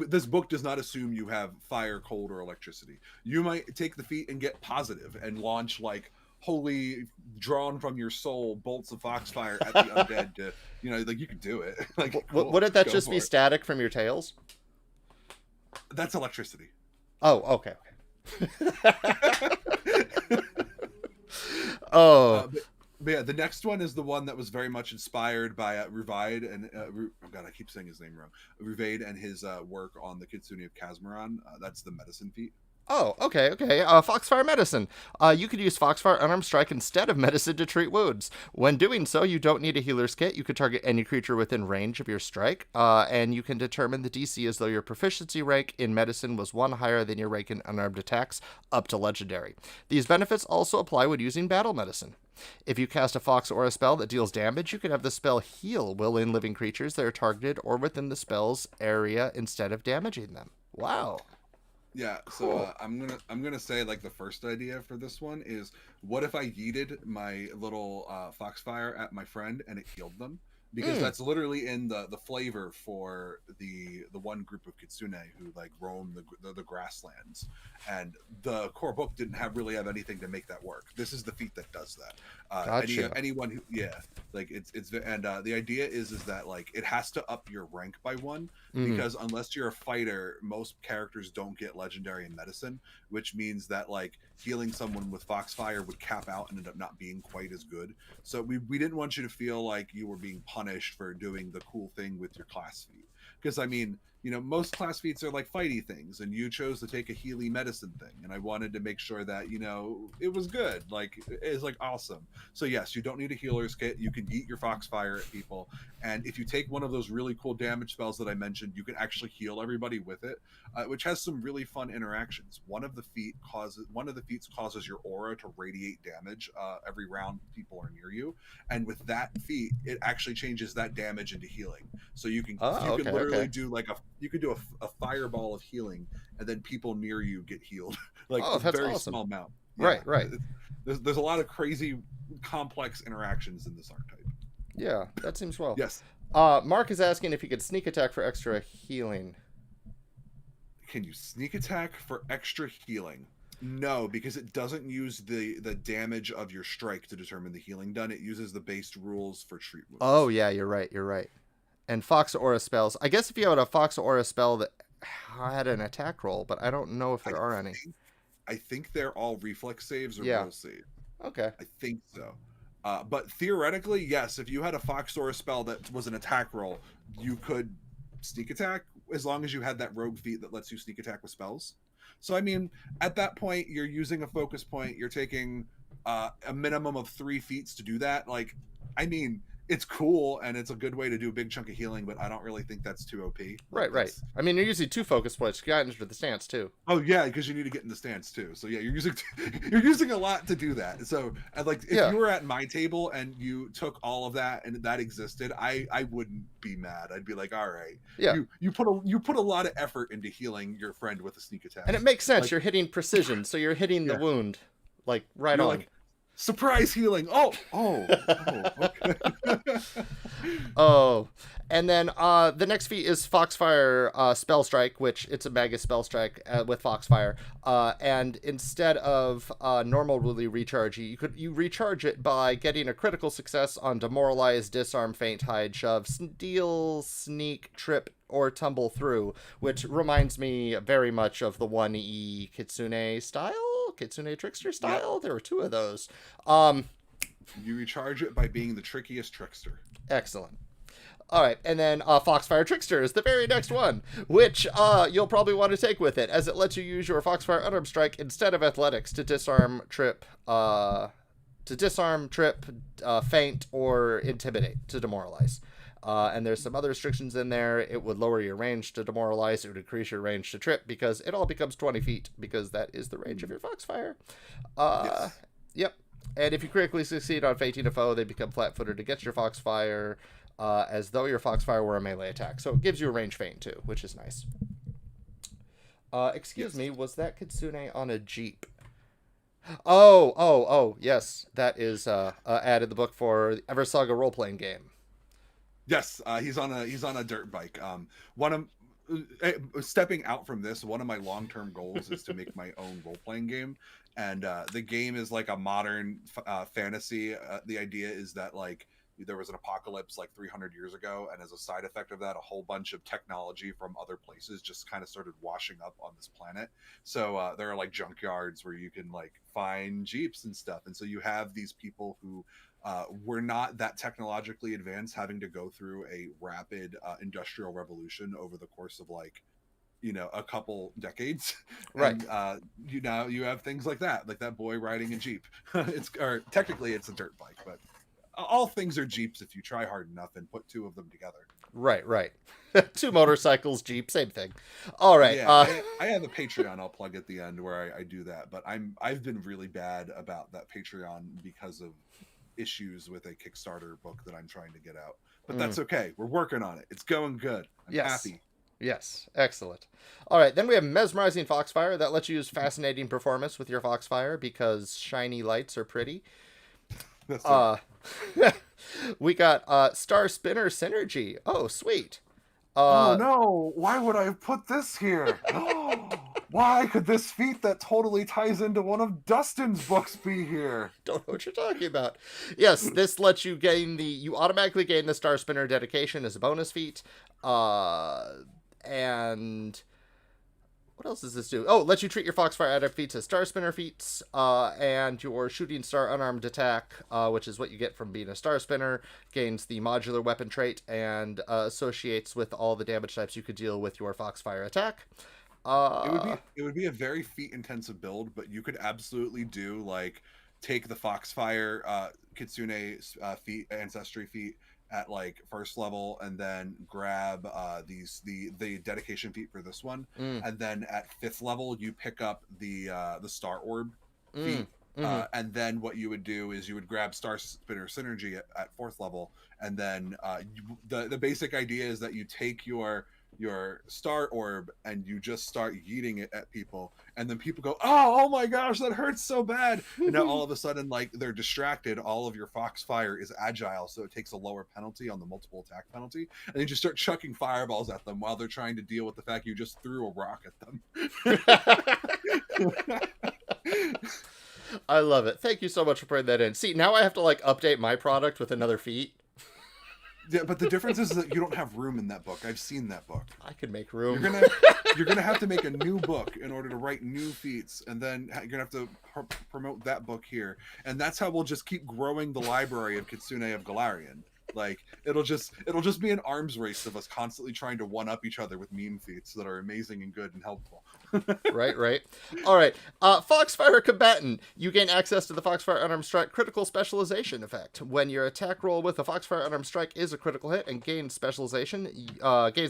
S2: this book does not assume you have fire, cold, or electricity. You might take the feat and get positive and launch like holy drawn from your soul bolts of Foxfire at the undead to, you can do it. Like, cool.
S1: Wouldn't that just be static from your tails?
S2: That's electricity.
S1: Oh, okay. But
S2: yeah, the next one is the one that was very much inspired by Ruvaid and I keep saying his name wrong. Ruvaid and his work on the Kitsune of Kazmaron. That's the medicine feat.
S1: Oh, okay, okay. Foxfire Medicine. You could use Foxfire Unarmed Strike instead of Medicine to treat wounds. When doing so, you don't need a healer's kit. You could target any creature within range of your strike, and you can determine the DC as though your proficiency rank in Medicine was one higher than your rank in unarmed attacks, up to Legendary. These benefits also apply when using Battle Medicine. If you cast a Fox Aura spell that deals damage, you can have the spell heal will-in living creatures that are targeted or within the spell's area instead of damaging them. Wow.
S2: Yeah, so
S1: Cool.
S2: I'm gonna say like the first idea for this one is, what if I yeeted my little Foxfire at my friend and it healed them? Because
S1: Mm.
S2: that's literally in the flavor for the one group of Kitsune who like roam the grasslands, and the core book didn't really have anything to make that work. This is the feat that does that.
S1: Gotcha.
S2: Anyone who, yeah, like it's and the idea is that like it has to up your rank by one,
S1: Mm.
S2: because unless you're a fighter, most characters don't get legendary in medicine, which means that like healing someone with Foxfire would cap out and end up not being quite as good. So we didn't want you to feel like you were being punished for doing the cool thing with your class feat. Because I mean, most class feats are like fighty things, and you chose to take a Healy medicine thing, and I wanted to make sure that it was good, like it's like awesome. So yes, you don't need a healer's kit. You can eat your Foxfire at people, and if you take one of those really cool damage spells that I mentioned, you can actually heal everybody with it, which has some really fun interactions. One of the feats causes your aura to radiate damage every round people are near you, and with that feat, it actually changes that damage into healing. So you can
S1: Oh,
S2: you can
S1: okay,
S2: literally
S1: okay.
S2: do like you could do a fireball of healing, and then people near you get healed, like
S1: Oh,
S2: a
S1: that's
S2: very
S1: awesome.
S2: small amount. Yeah,
S1: Right, right.
S2: there's a lot of crazy, complex interactions in this archetype.
S1: Yeah, that seems well.
S2: Yes,
S1: Mark is asking if you could sneak attack for extra healing.
S2: can you sneak attack for extra healing? No, because it doesn't use the damage of your strike to determine the healing done. It uses the based rules for treat
S1: Oh,
S2: wounds.
S1: yeah, you're right, you're right. And Fox Aura spells. I guess if you had a Fox Aura spell that had an attack roll, but I don't know if
S2: I
S1: there are any.
S2: think I think they're all reflex saves or
S1: Yeah.
S2: will save.
S1: Okay.
S2: I think so. But theoretically, yes, if you had a Foxora spell that was an attack roll, you could sneak attack as long as you had that rogue feat that lets you sneak attack with spells. So, I mean, at that point, you're using a focus point, you're taking a minimum of 3 feats to do that. Like, I mean, it's cool and it's a good way to do a big chunk of healing, but I don't really think that's too OP. Like,
S1: Right, right.
S2: that's
S1: I mean, you're using 2 focus points. You got into the stance too.
S2: Oh yeah, because you need to get in the stance too. So yeah, you're using a lot to do that. So like if
S1: Yeah,
S2: you were at my table and you took all of that and that existed, I wouldn't be mad. I'd be like, all right,
S1: yeah.
S2: you put a lot of effort into healing your friend with a sneak
S1: And
S2: attack.
S1: it makes sense.
S2: Like
S1: You're hitting precision, so you're hitting the
S2: yeah,
S1: wound, like right
S2: you're
S1: on.
S2: like surprise healing. Oh, okay.
S1: Oh, and then the next feat is Foxfire Spellstrike, which it's a mega Spellstrike with Foxfire. And instead of normally recharge, you recharge it by getting a critical success on Demoralize, Disarm, Faint, Hide, Shove, Steal, Sneak, Trip, or Tumble Through, which reminds me very much of the 1E Kitsune style, Kitsune Trickster
S2: Yep.
S1: style. There were 2 of those. Um,
S2: You recharge it by being the trickiest trickster.
S1: Excellent. All right, and then Foxfire Trickster is the very next one, which you'll probably want to take with it, as it lets you use your Foxfire Unarmed Strike instead of Athletics to disarm, trip, feint, or intimidate to demoralize. And there's some other restrictions in there. It would lower your range to demoralize. It would increase your range to trip because it all becomes 20 feet because that is the range of your Foxfire.
S2: Yes.
S1: Yep. And if you critically succeed on fainting a foe, they become flat-footed against your Foxfire, as though your Foxfire were a melee attack. So it gives you a range feint too, which is nice. Excuse
S2: Yes.
S1: me, was that Kitsune on a jeep? Oh, yes, that is added the book for the Eversaga role-playing game.
S2: Yes, he's on a dirt bike. One of stepping out from this, one of my long term goals is to make my own role playing game, and the game is like a modern fantasy. The idea is that like there was an apocalypse like 300 years ago, and as a side effect of that, a whole bunch of technology from other places just kind of started washing up on this planet. So there are like junkyards where you can like find jeeps and stuff, and so you have these people who were not that technologically advanced, having to go through a rapid industrial revolution over the course of like a couple decades.
S1: Right.
S2: And you have things like that boy riding a Jeep. Or technically it's a dirt bike, but all things are Jeeps if you try hard enough and put two of them together.
S1: Right. Two motorcycles, Jeep, same thing. All right.
S2: Yeah, I have a Patreon I'll plug at the end where I do that, but I've been really bad about that Patreon because of issues with a Kickstarter book that I'm trying to get out. But that's okay. We're working on it. It's going good. I'm happy.
S1: Yes, excellent. All right, then we have Mesmerizing Foxfire. That lets you use fascinating performance with your Foxfire because shiny lights are pretty.
S2: That's
S1: We got Star Spinner Synergy. Oh, sweet.
S2: Oh no, why would I have put this here? Why could this feat that totally ties into one of Dustin's books be here?
S1: Don't know what you're talking about. Yes, this lets you you automatically gain the Star Spinner dedication as a bonus feat. And what else does this do? Oh, lets you treat your Foxfire Adept feats as Star Spinner feats, and your Shooting Star Unarmed Attack, which is what you get from being a Star Spinner, gains the Modular Weapon trait and associates with all the damage types you could deal with your Foxfire attack.
S2: It would be a very feat intensive build, but you could absolutely do take the Foxfire Kitsune feat, ancestry feat at first level, and then grab the dedication feat for this one, and then at 5th level you pick up the Star Orb feat. And then what you would do is you would grab Star Spinner Synergy at 4th level, and then the basic idea is that you take your Star Orb and you just start yeeting it at people, and then people go, oh my gosh, that hurts so bad. And now all of a sudden they're distracted. All of your Foxfire is agile, so it takes a lower penalty on the multiple attack penalty, and you just start chucking fireballs at them while they're trying to deal with the fact you just threw a rock at them.
S1: I love it. Thank you so much for putting that in. See, now I have to update my product with another feat.
S2: Yeah, but the difference is that you don't have room in that book. I've seen that book.
S1: I can make room.
S2: You're gonna have to make a new book in order to write new feats, and then you're gonna have to promote that book here, and that's how we'll just keep growing the library of Kitsune of Golarion. It'll just be an arms race of us constantly trying to one up each other with meme feats that are amazing and good and helpful.
S1: Right. All right. Foxfire Combatant. You gain access to the Foxfire Unarmed Strike critical specialization effect. When your attack roll with the Foxfire Unarmed Strike is a critical hit and gains the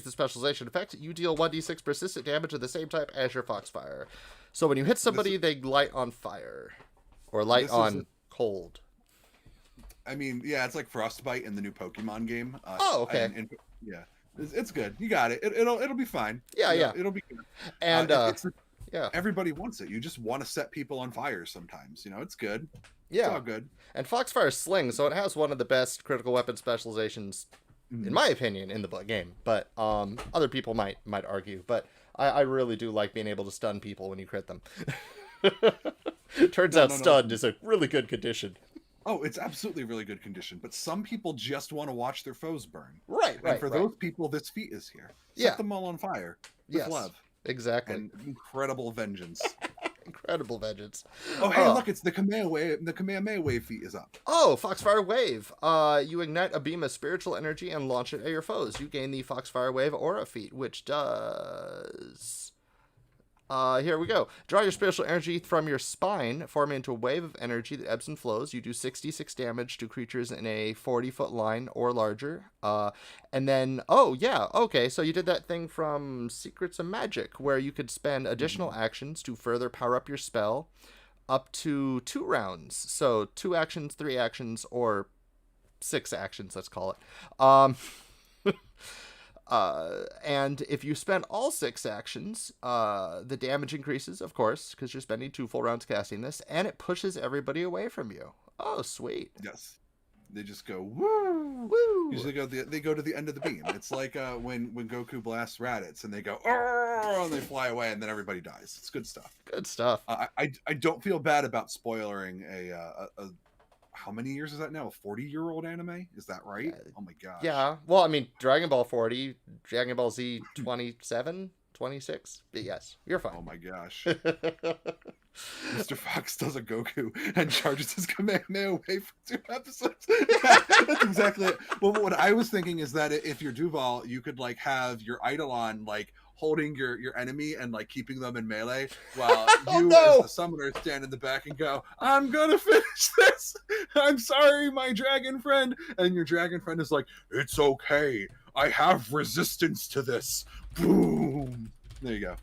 S1: specialization effect, you deal 1d6 persistent damage of the same type as your Foxfire. So when you hit somebody, they light on fire. Or light on cold.
S2: I mean, yeah, it's like Frostbite in the new Pokemon game.
S1: Okay.
S2: Yeah, it's good. You got it. It'll be fine.
S1: Yeah.
S2: It'll be good.
S1: And
S2: yeah, everybody wants it. You just want to set people on fire sometimes. It's good.
S1: Yeah,
S2: it's all good.
S1: And Foxfire Sling, so it has one of the best critical weapon specializations, in my opinion, in the game. But other people might argue. But I really do like being able to stun people when you crit them. Turns out stunned is a really good condition.
S2: Oh, it's absolutely really good condition, but some people just want to watch their foes burn.
S1: Right.
S2: And for those people, this feat is here. Set them all on fire with love.
S1: Exactly.
S2: And incredible vengeance.
S1: Incredible vengeance.
S2: Oh, hey, look, it's the Kamehameha wave. The Kamehameha wave feat is up.
S1: Oh, Foxfire Wave. You ignite a beam of spiritual energy and launch it at your foes. You gain the Foxfire Wave aura feat, which does... here we go. Draw your spiritual energy from your spine, forming into a wave of energy that ebbs and flows. You do 66 damage to creatures in a 40-foot line or larger. And then, so you did that thing from Secrets of Magic, where you could spend additional actions to further power up your spell up to 2 rounds. So 2 actions, 3 actions, or 6 actions, let's call it. And if you spend all 6 actions, the damage increases, of course, because you're spending 2 full rounds casting this, and it pushes everybody away from you. Oh, sweet.
S2: Yes. They just go, woo!
S1: Woo!
S2: Usually they go to the end of the beam. It's like when Goku blasts Raditz, and they go, oh, and they fly away, and then everybody dies. It's good stuff.
S1: Good stuff.
S2: I don't feel bad about spoilering a how many years is that now? A 40-year-old anime? Is that right? Oh my gosh.
S1: Yeah. Well, I mean, Dragon Ball 40, Dragon Ball Z 27, 26. But yes, you're fine.
S2: Oh my gosh. Mr. Fox does a Goku and charges his Kamehameha away for 2 episodes. That's exactly it. Well, what I was thinking is that if you're Duval, you could have your Eidolon holding your enemy and like keeping them in melee, while
S1: Oh,
S2: you
S1: no!
S2: as the summoner stand in the back and go, "I'm gonna finish this. I'm sorry, my dragon friend." And your dragon friend is like, "It's okay. I have resistance to this." Boom. There you go.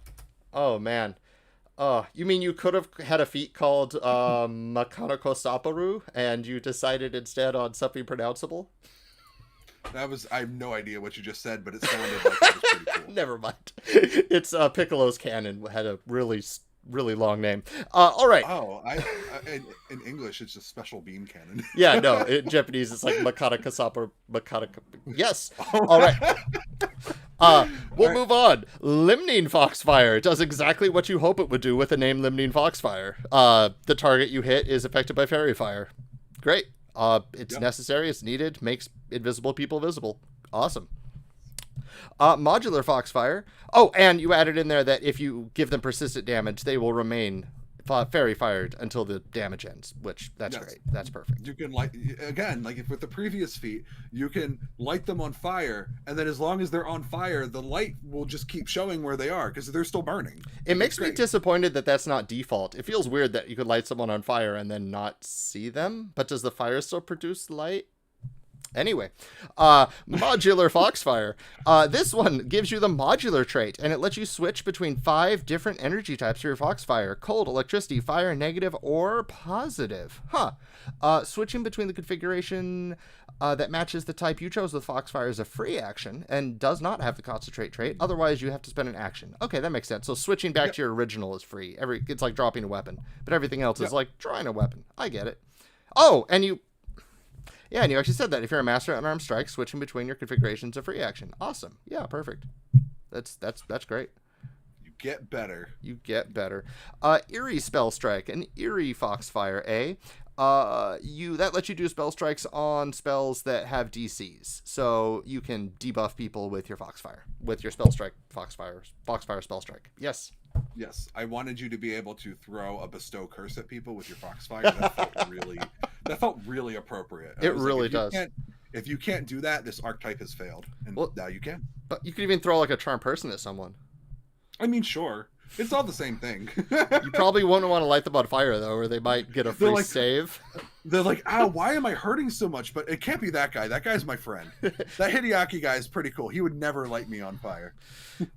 S1: Oh, man. You mean you could have had a feat called Makanako Saparu, and you decided instead on something pronounceable?
S2: That was, I have no idea what you just said, but it sounded like it was pretty cool.
S1: Never mind. It's Piccolo's cannon had a really long name. All right.
S2: Oh, in English it's just special beam cannon.
S1: Yeah, no, in Japanese it's like Makanaka Saparu. Yes. All right. We'll move on. Limning Foxfire does exactly what you hope it would do with the name Limning Foxfire. The target you hit is affected by fairy fire. Great. It's necessary. It's needed. Makes invisible people visible. Awesome. Modular Foxfire. Oh, and you added in there that if you give them persistent damage, they will remain fairy fired until the damage ends, which that's great. That's perfect.
S2: You can again, like if with the previous feat, you can light them on fire, and then as long as they're on fire, the light will just keep showing where they are because they're still burning.
S1: It makes me disappointed that that's not default. It feels weird that you could light someone on fire and then not see them, but does the fire still produce light? Anyway, modular Foxfire. This one gives you the modular trait, and it lets you switch between 5 different energy types for your Foxfire: cold, electricity, fire, negative, or positive. Switching between the configuration that matches the type you chose with Foxfire is a free action and does not have the concentrate trait. Otherwise, you have to spend an action. Okay, that makes sense. So switching back to your original is free. It's like dropping a weapon, but everything else is like drawing a weapon. I get it. Oh, and you actually said that if you're a master at unarmed strike, switching between your configurations is a free action. Awesome. Yeah, perfect. That's great.
S2: You get better.
S1: Eerie Spellstrike, an Eerie Foxfire A. That lets you do spell strikes on spells that have DCs. So you can debuff people with your Foxfire, with your Spellstrike Foxfire Spellstrike. Yes.
S2: Yes, I wanted you to be able to throw a bestow curse at people with your Foxfire. That felt really appropriate.
S1: It really does.
S2: If you can't do that, this archetype has failed, and now you can.
S1: But you could even throw like a charm person at someone.
S2: I mean, sure, it's all the same thing.
S1: You probably wouldn't want to light them on fire though, or they might get a free save.
S2: They're like, "Ow, why am I hurting so much?" But it can't be that guy. That guy's my friend. That Hideaki guy is pretty cool. He would never light me on fire.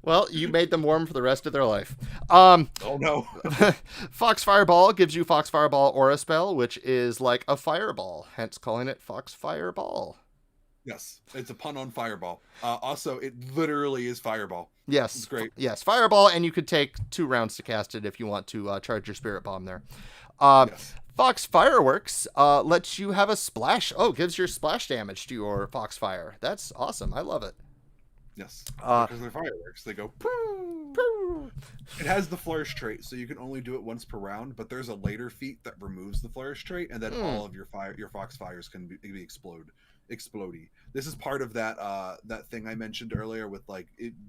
S1: Well, you made them warm for the rest of their life.
S2: Oh no.
S1: Foxfire Ball gives you Foxfire Ball Aura Spell, which is like a fireball, hence calling it Foxfire Ball.
S2: Yes, it's a pun on fireball. Also, it literally is fireball.
S1: Yes,
S2: it's great.
S1: Yes, fireball, and you could take 2 rounds to cast it if you want to charge your spirit bomb there.
S2: Yes.
S1: Fox Fireworks lets you have a splash. Oh, gives your splash damage to your Foxfire. That's awesome. I love it.
S2: Yes, because they're fireworks. They go poo, poo. It has the flourish trait, so you can only do it once per round. But there's a later feat that removes the flourish trait, and then all of your Foxfires can be explodey. This is part of that thing I mentioned earlier with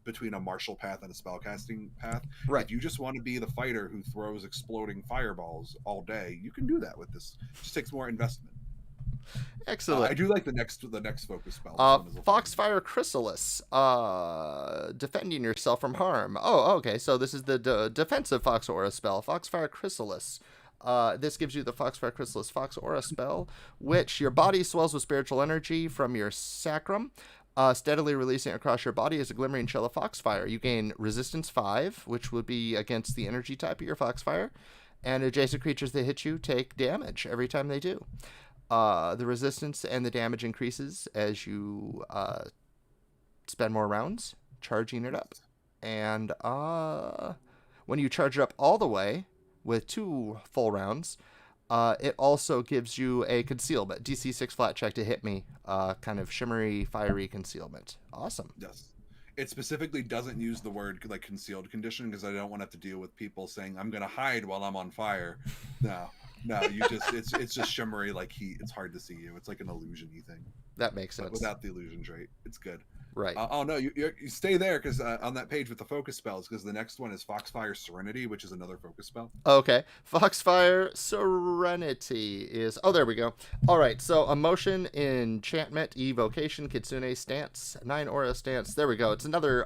S2: between a martial path and a spellcasting path.
S1: Right.
S2: If you just want to be the fighter who throws exploding fireballs all day, you can do that with this. It just takes more investment.
S1: Excellent.
S2: I do like the next focus spell.
S1: Foxfire Chrysalis. Defending yourself from harm. Oh, okay. So this is the defensive Fox Aura spell. Foxfire Chrysalis. This gives you the Foxfire Chrysalis Fox Aura spell, which your body swells with spiritual energy from your sacrum, steadily releasing across your body as a glimmering shell of Foxfire. You gain resistance 5, which would be against the energy type of your Foxfire, and adjacent creatures that hit you take damage every time they do. The resistance and the damage increases as you spend more rounds charging it up. And when you charge it up all the way with 2 full rounds, it also gives you a concealment. DC 6 flat check to hit me. Kind of shimmery, fiery concealment. Awesome.
S2: Yes. It specifically doesn't use the word concealed condition because I don't want to have to deal with people saying I'm going to hide while I'm on fire. No, it's just shimmery heat. It's hard to see you. It's like an illusion-y thing.
S1: That makes sense.
S2: But without the illusion trait, it's good.
S1: Right.
S2: You stay there because on that page with the focus spells, because the next one is Foxfire Serenity, which is another focus spell.
S1: Okay. Foxfire Serenity is... Oh, there we go. All right. So Emotion, Enchantment, Evocation, Kitsune, Stance, 9 Aura Stance. There we go. It's another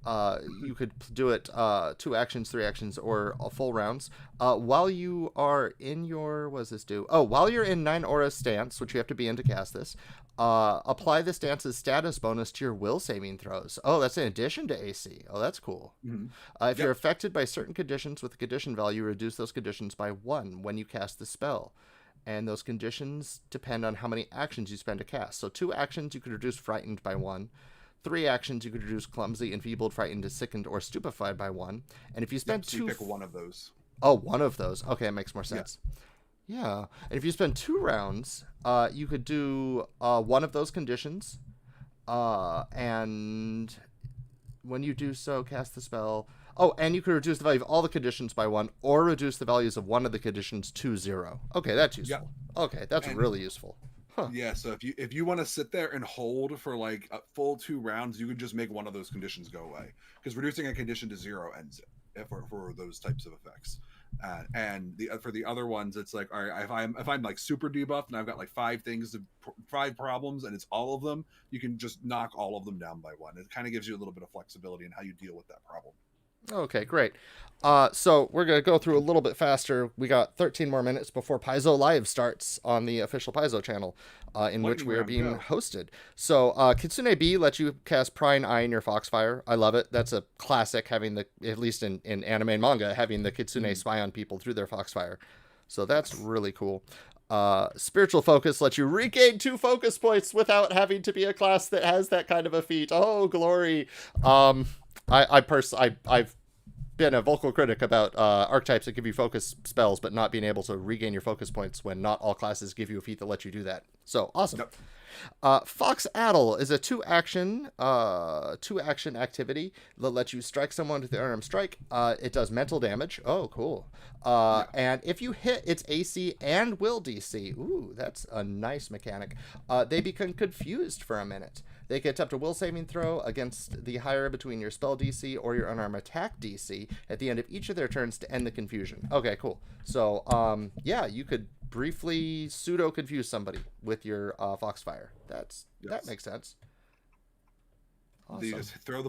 S1: You could do it 2 actions, 3 actions, or full rounds. While you are in your, what does this do? Oh, while you're in 9 aura stance, which you have to be in to cast this, apply this stance's status bonus to your will saving throws. Oh, that's in addition to AC. Oh, that's cool.
S2: Mhm.
S1: If you're affected by certain conditions with a condition value, reduce those conditions by 1 when you cast the spell. And those conditions depend on how many actions you spend to cast. So 2 actions, you could reduce frightened by 1. 3 actions, you could reduce clumsy, enfeebled, frightened, sickened, or stupefied by 1. And if you spend
S2: so you pick one of those.
S1: Oh, one of those. Okay, it makes more sense. Yeah. And if you spend 2 rounds, you could do one of those conditions. And when you do so, cast the spell. Oh, and you could reduce the value of all the conditions by 1, or reduce the values of one of the conditions to 0. Okay, that's useful. Okay, that's really useful. Huh.
S2: Yeah, so if you want to sit there and hold for like a full 2 rounds, you can just make one of those conditions go away, because reducing a condition to 0 ends it for those types of effects. And for the other ones, it's like, all right, if I'm like super debuffed and I've got like 5 problems and it's all of them, you can just knock all of them down by 1. It kind of gives you a little bit of flexibility in how you deal with that problem.
S1: Okay, great. So we're going to go through a little bit faster. We got 13 more minutes before PAIZO Live starts on the official PAIZO channel, in which we are being hosted. So Kitsune B lets you cast Prying Eye in your Foxfire. I love it. That's a classic, having at least in anime and manga, having the Kitsune spy on people through their Foxfire. So that's really cool. Spiritual Focus lets you regain 2 focus points without having to be a class that has that kind of a feat. Oh, glory. I've been a vocal critic about archetypes that give you focus spells, but not being able to regain your focus points when not all classes give you a feat that lets you do that. So awesome. Fox Addle is a 2 action activity that lets you strike someone with the unarmed strike. It does mental damage. Oh, cool. And if you hit its AC and will DC, ooh, that's a nice mechanic. They become confused for a minute. They get up to will saving throw against the higher between your spell DC or your unarmed attack DC at the end of each of their turns to end the confusion. Okay, cool. So, yeah, you could briefly pseudo confuse somebody with your Foxfire. That makes sense.
S2: Awesome. You just throw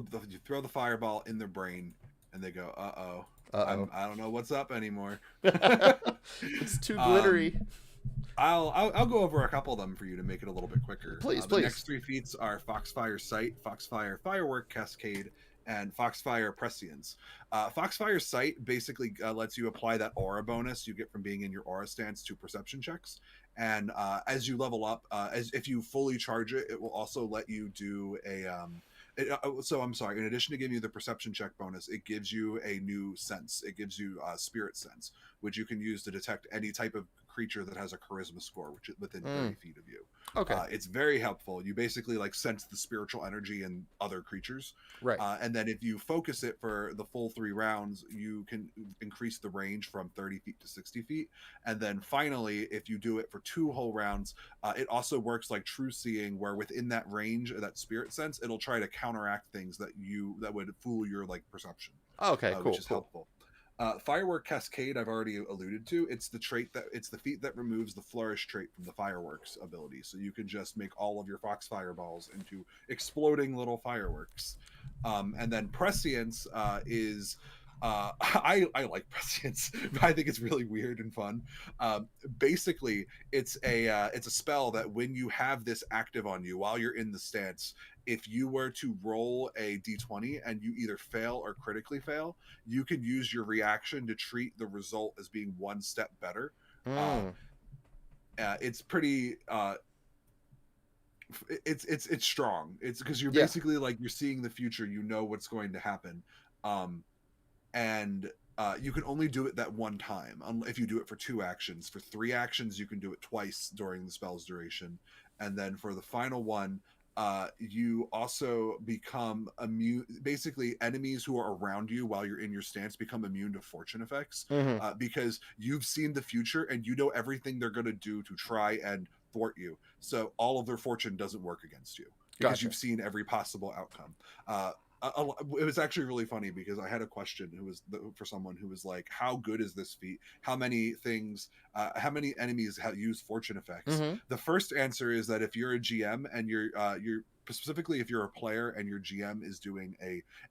S2: the fireball in their brain, and they go, "Uh-oh. I don't know what's up anymore."
S1: It's too glittery.
S2: I'll go over a couple of them for you to make it a little bit quicker.
S1: Please.
S2: The next 3 feats are Foxfire Sight, Foxfire Firework Cascade, and Foxfire Prescience. Foxfire Sight basically lets you apply that aura bonus you get from being in your aura stance to perception checks. And as you level up, if you fully charge it, it will also let you do so I'm sorry, in addition to giving you the perception check bonus, it gives you a new sense. It gives you spirit sense, which you can use to detect any type of creature that has a charisma score, which is within 30 feet of you.
S1: Okay.
S2: It's very helpful. You basically like sense the spiritual energy in other creatures.
S1: Right.
S2: And then if you focus it for the full 3 rounds, you can increase the range from 30 feet to 60 feet. And then finally, if you do it for 2 whole rounds, it also works like true seeing, where within that range, that spirit sense, it'll try to counteract things that would fool your like perception.
S1: Okay, cool.
S2: Which is helpful. Firework Cascade, I've already alluded to. It's the feat that removes the flourish trait from the fireworks ability, so you can just make all of your fox fireballs into exploding little fireworks. And then Prescience is I like Prescience. I think it's really weird and fun. Basically, it's a spell that when you have this active on you while you're in the stance, if you were to roll a d20 and you either fail or critically fail, you can use your reaction to treat the result as being 1 step better. It's pretty it's strong. It's because you're basically like, you're seeing the future, you know what's going to happen. And you can only do it that 1 time if you do it for 2 actions. For 3 actions, you can do it twice during the spell's duration. And then for the final one, you also become immune. Basically, enemies who are around you while you're in your stance become immune to fortune effects, because you've seen the future and you know everything they're going to do to try and thwart you. So all of their fortune doesn't work against you because you've seen every possible outcome. It was actually really funny because I had a question for someone who was like, how good is this feat? How many enemies use fortune effects? The first answer is that if you're a GM and you're specifically if you're a player and your GM is doing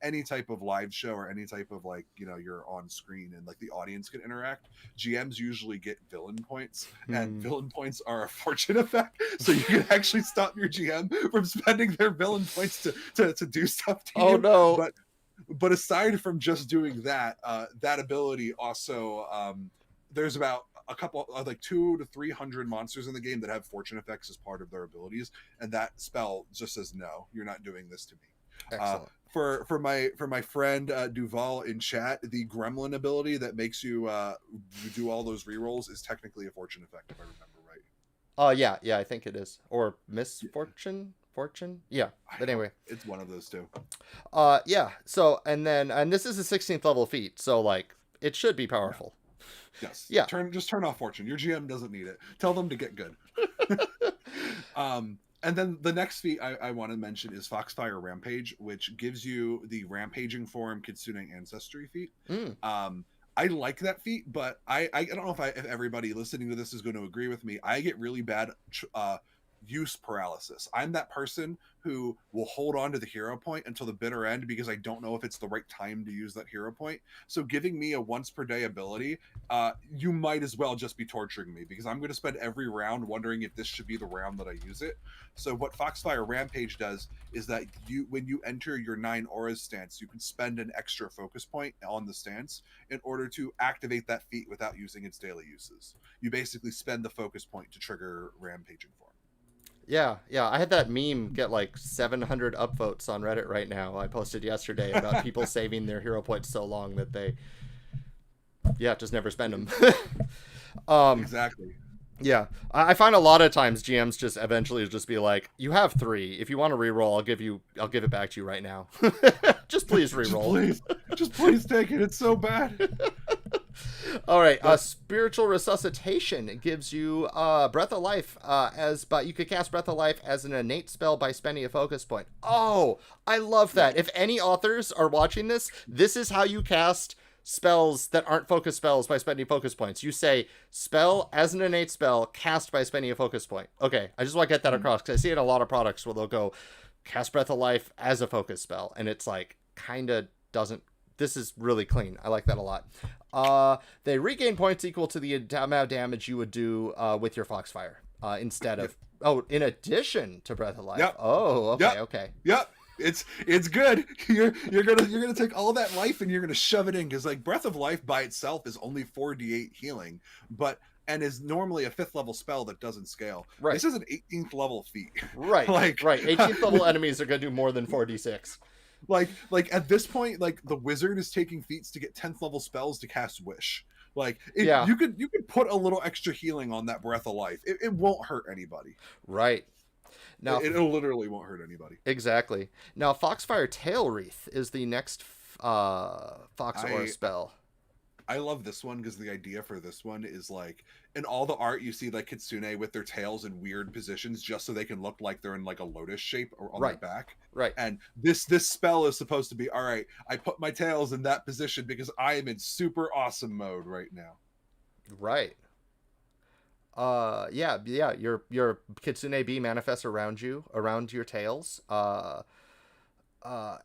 S2: any type of live show or any type of like, you know, you're on screen and like the audience can interact, GMs usually get villain points, and villain points are a fortune effect, so you can actually stop your GM from spending their villain points to do stuff to
S1: Oh
S2: you.
S1: no.
S2: But aside from just doing that, that ability also, there's about a couple of like 200 to 300 monsters in the game that have fortune effects as part of their abilities, and that spell just says no, you're not doing this to me.
S1: Excellent.
S2: For my friend Duval in chat, the Gremlin ability that makes you do all those rerolls is technically a fortune effect, if I remember right.
S1: Yeah, I think it is. Or misfortune, fortune. Yeah, but anyway,
S2: it's one of those two.
S1: yeah. So and this is a 16th level feat, so like it should be powerful.
S2: Yes.
S1: Yeah.
S2: Just turn off fortune. Your GM doesn't need it. Tell them to get good. And then the next feat I want to mention is Foxfire Rampage, which gives you the rampaging form Kitsune ancestry feat. I like that feat, but I don't know if everybody listening to this is going to agree with me. I get really bad use paralysis. I'm that person who will hold on to the hero point until the bitter end because I don't know if it's the right time to use that hero point. So giving me a once per day ability, you might as well just be torturing me, because I'm going to spend every round wondering if this should be the round that I use it. So what Foxfire Rampage does is that when you enter your 9 auras stance, you can spend an extra focus point on the stance in order to activate that feat without using its daily uses. You basically spend the focus point to trigger rampaging form.
S1: Yeah. I had that meme get like 700 upvotes on Reddit right now. I posted yesterday about people saving their hero points so long that they, just never spend them.
S2: Exactly.
S1: Yeah, I find a lot of times GMs just eventually just be like, "You have 3. If you want to reroll, I'll give it back to you right now. Just please reroll.
S2: just please take it. It's so bad."
S1: All right, spiritual resuscitation. It gives you breath of life but you could cast breath of life as an innate spell by spending a focus point. Oh, I love that. If any authors are watching this is how you cast spells that aren't focus spells by spending focus points. You say spell as an innate spell cast by spending a focus point. Okay, I just want to get that across because I see it in a lot of products where they'll go cast breath of life as a focus spell, and it's like kind of doesn't. This is really clean. I like that a lot. They regain points equal to the amount of damage you would do with your Foxfire instead of in addition to breath of life.
S2: Yep.
S1: Oh, okay, okay.
S2: Yep. It's good. You're gonna take all that life and you're gonna shove it in, because like breath of life by itself is only 4d8 healing, and is normally a 5th level spell that doesn't scale.
S1: Right.
S2: This is an 18th level feat.
S1: Right.
S2: Like
S1: right. 18th level enemies are gonna do more than 4d6.
S2: Like at this point, like the wizard is taking feats to get 10th level spells to cast wish. Like you could put a little extra healing on that breath of life. It won't hurt anybody.
S1: Right. Now
S2: it literally won't hurt anybody.
S1: Exactly. Now Foxfire Tail Wreath is the next Fox Aura spell.
S2: I love this one because the idea for this one is like in all the art you see like Kitsune with their tails in weird positions just so they can look like they're in like a lotus shape or on their back.
S1: Right.
S2: And this spell is supposed to be, all right, I put my tails in that position because I am in super awesome mode right now.
S1: Right. Your Kitsune bee manifests around your tails.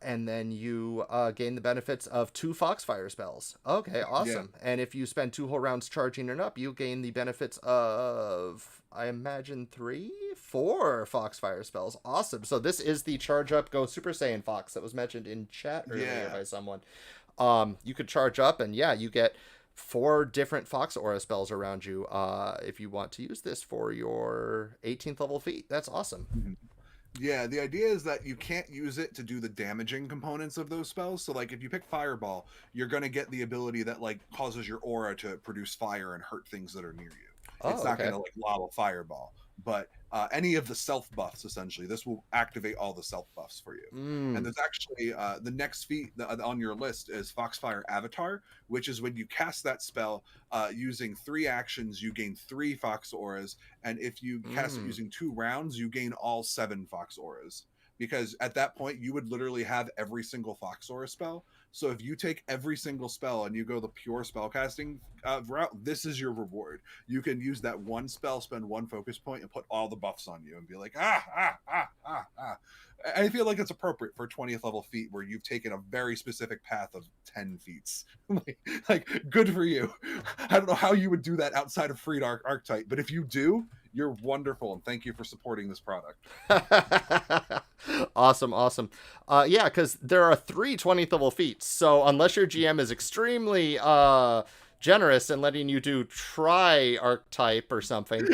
S1: And then you gain the benefits of 2 Foxfire spells. Okay, awesome. Yeah. And if you spend 2 whole rounds charging it up, you gain the benefits of, I imagine, 4 Foxfire spells. Awesome. So this is the charge up, go Super Saiyan Fox that was mentioned in chat earlier by someone. You could charge up, and you get 4 different Fox Aura spells around you if you want to use this for your 18th level feat. That's awesome.
S2: Mm-hmm. Yeah, the idea is that you can't use it to do the damaging components of those spells. So like if you pick Fireball, you're going to get the ability that like causes your aura to produce fire and hurt things that are near you. It's not going to like lob a fireball, but any of the self buffs, essentially, this will activate all the self buffs for you. And there's actually the next feat on your list is Foxfire Avatar, which is when you cast that spell using 3 actions, you gain 3 Fox Auras, and if you cast it using 2 rounds, you gain all 7 Fox Auras. Because at that point, you would literally have every single Fox Aura spell, So if you take every single spell and you go the pure spellcasting route, this is your reward. You can use that one spell, spend one focus point, and put all the buffs on you and be like, I feel like it's appropriate for 20th level feat where you've taken a very specific path of 10 feats. like, good for you. I don't know how you would do that outside of Freed Archetype, but if you do, you're wonderful, and thank you for supporting this product.
S1: Awesome. Yeah, because there are 3 20th level feats, so unless your GM is extremely generous and letting you do try archetype or something,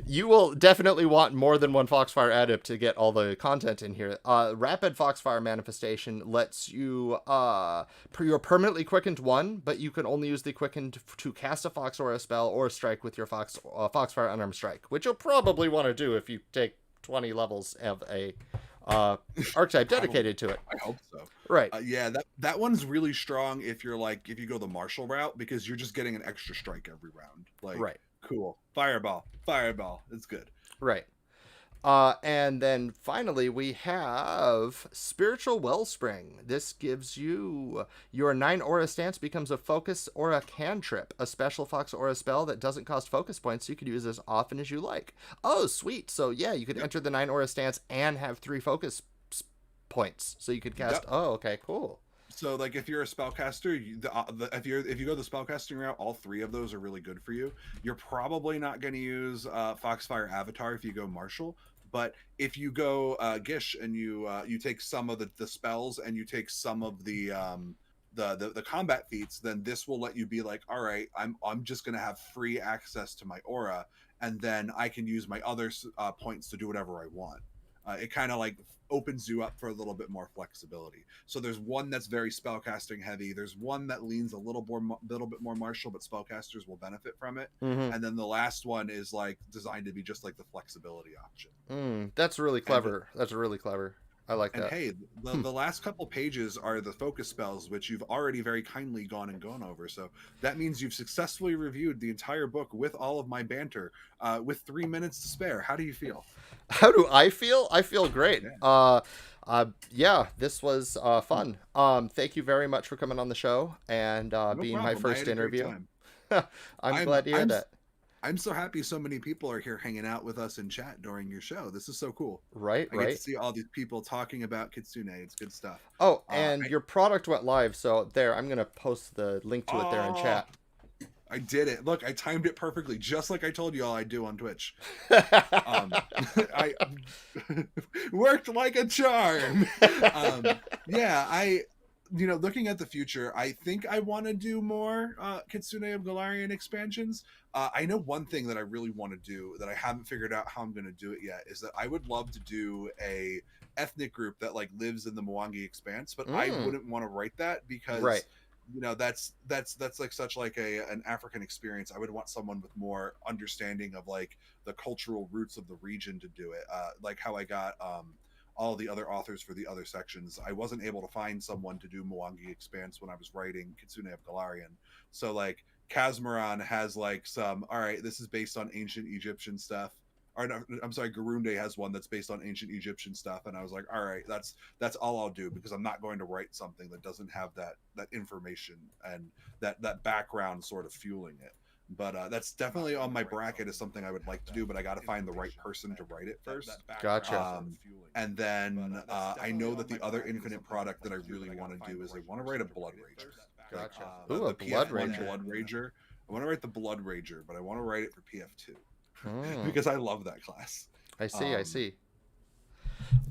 S1: you will definitely want more than one Foxfire Adept to get all the content in here. Rapid Foxfire Manifestation lets you, you're permanently quickened 1, but you can only use the quickened to cast a Fox or a spell or strike with your Foxfire Unarmed Strike, which you'll probably want to do if you take 20 levels of a archetype dedicated to it.
S2: I hope so.
S1: Right.
S2: Yeah, that one's really strong if you go the martial route, because you're just getting an extra strike every round. Like,
S1: right.
S2: Cool. Fireball. It's good.
S1: Right. And then finally we have Spiritual Wellspring. This gives you your 9 aura stance becomes a focus aura cantrip, a special Fox aura spell that doesn't cost focus points, so you could use as often as you like. Oh, sweet. So yeah, you could enter the 9 aura stance and have 3 focus points, so you could cast. Oh, okay, cool.
S2: So, like, if you're a spellcaster, if you go the spellcasting route, all 3 of those are really good for you. You're probably not going to use Foxfire Avatar if you go Martial, but if you go Gish and you take some of the spells and you take some of the combat feats, then this will let you be like, all right, I'm just going to have free access to my aura, and then I can use my other points to do whatever I want. It kind of like opens you up for a little bit more flexibility. So there's one that's very spellcasting heavy. There's one that leans a little bit more martial, but spellcasters will benefit from it.
S1: Mm-hmm.
S2: And then the last one is like designed to be just like the flexibility option.
S1: That's really clever. That's really clever. I like that.
S2: And hey, the last couple pages are the focus spells, which you've already very kindly gone over. So that means you've successfully reviewed the entire book with all of my banter, with 3 minutes to spare. How do you feel?
S1: How do I feel? I feel great. Yeah, this was fun. Thank you very much for coming on the show and being my first interview. I'm glad to hear that.
S2: I'm so happy so many people are here hanging out with us in chat during your show. This is so cool.
S1: Right.
S2: I get to see all these people talking about Kitsune. It's good stuff.
S1: Oh, and your product went live, so there, I'm going to post the link to it there in chat.
S2: I did it. Look, I timed it perfectly, just like I told you all I do on Twitch. I worked like a charm. Looking at the future, I think I want to do more Kitsune of Golarion expansions. I know one thing that I really want to do that I haven't figured out how I'm going to do it yet is that I would love to do a ethnic group that like lives in the Mwangi Expanse, but I wouldn't want to write that because that's like such like an African experience. I would want someone with more understanding of like the cultural roots of the region to do it, like how I got all the other authors for the other sections. I wasn't able to find someone to do Mwangi Expanse when I was writing Kitsune of Golarion. So like Kazmaran has like some, all right, this is based on ancient Egyptian stuff. Or no, I'm sorry, Garunde has one that's based on ancient Egyptian stuff, and I was like, all right, that's all I'll do, because I'm not going to write something that doesn't have that information and that background sort of fueling it. But that's definitely on my bracket as something I would like to do, but I got to find the right person to write it first.
S1: Gotcha.
S2: And then I know that the other Infinite product that I really want to do is I want to write a Blood Rager.
S1: Gotcha.
S2: Ooh, a Blood Rager. I want to write the Blood Rager, but I want to write it for PF2 because I love that class.
S1: I see.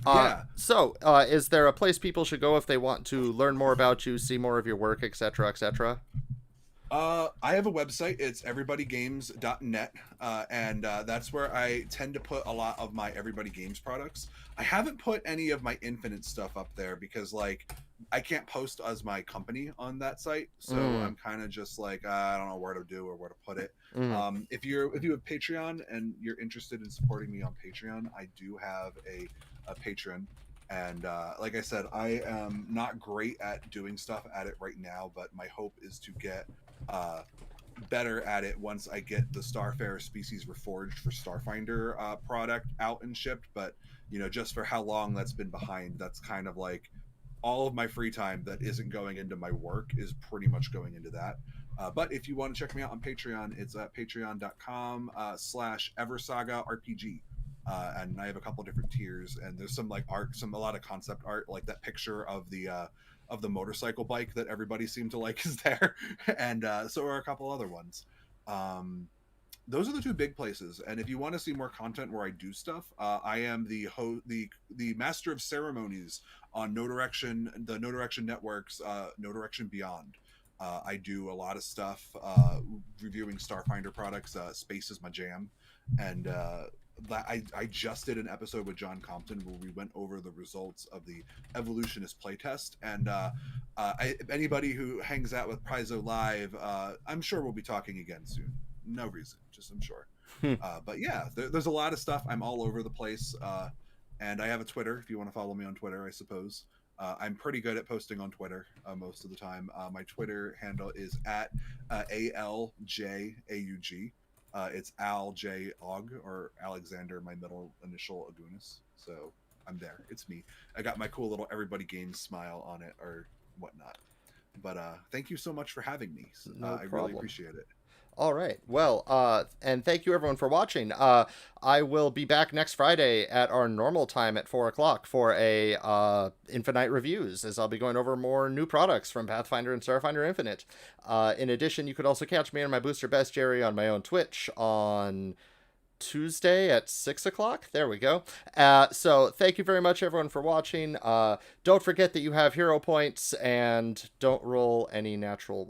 S2: Yeah.
S1: So, is there a place people should go if they want to learn more about you, see more of your work, etc., etc.?
S2: I have a website. It's everybodygames.net, and that's where I tend to put a lot of my Everybody Games products. I haven't put any of my Infinite stuff up there because, like, I can't post as my company on that site, so I'm kind of just like, I don't know where to do or where to put it. If you have Patreon and you're interested in supporting me on Patreon, I do have a Patreon. And like I said, I am not great at doing stuff at it right now, but my hope is to get better at it once I get the Starfarer Species Reforged for Starfinder product out and shipped. But just for how long that's been behind, that's kind of like all of my free time that isn't going into my work is pretty much going into that. But if you want to check me out on Patreon, it's at patreon.com/EverSagaRPG. And I have a couple different tiers, and there's some like art, a lot of concept art, like that picture of the motorcycle bike that everybody seemed to like is there, and so are a couple other ones. Those are the two big places. And if you want to see more content where I do stuff, I am the master of ceremonies on No Direction, the No Direction Network's No Direction Beyond. I do a lot of stuff reviewing Starfinder products. Space is my jam, and I just did an episode with John Compton where we went over the results of the Evolutionist playtest. And anybody who hangs out with PAIZO Live, I'm sure we'll be talking again soon. No reason, just I'm sure. But yeah, there's a lot of stuff. I'm all over the place. And I have a Twitter if you want to follow me on Twitter, I suppose. I'm pretty good at posting on Twitter most of the time. My Twitter handle is at ALJAUG. It's Al J Og, or Alexander, my middle initial, Augunas. So I'm there. It's me. I got my cool little everybody games smile on it or whatnot. But thank you so much for having me. I really appreciate it.
S1: All right. Well, and thank you everyone for watching. I will be back next Friday at our normal time at 4 o'clock for a Infiknight reviews, as I'll be going over more new products from Pathfinder and Starfinder Infinite. In addition, you could also catch me and my booster Best Jerry on my own Twitch on Tuesday at 6 o'clock. There we go. So thank you very much everyone for watching. Don't forget that you have hero points, and don't roll any natural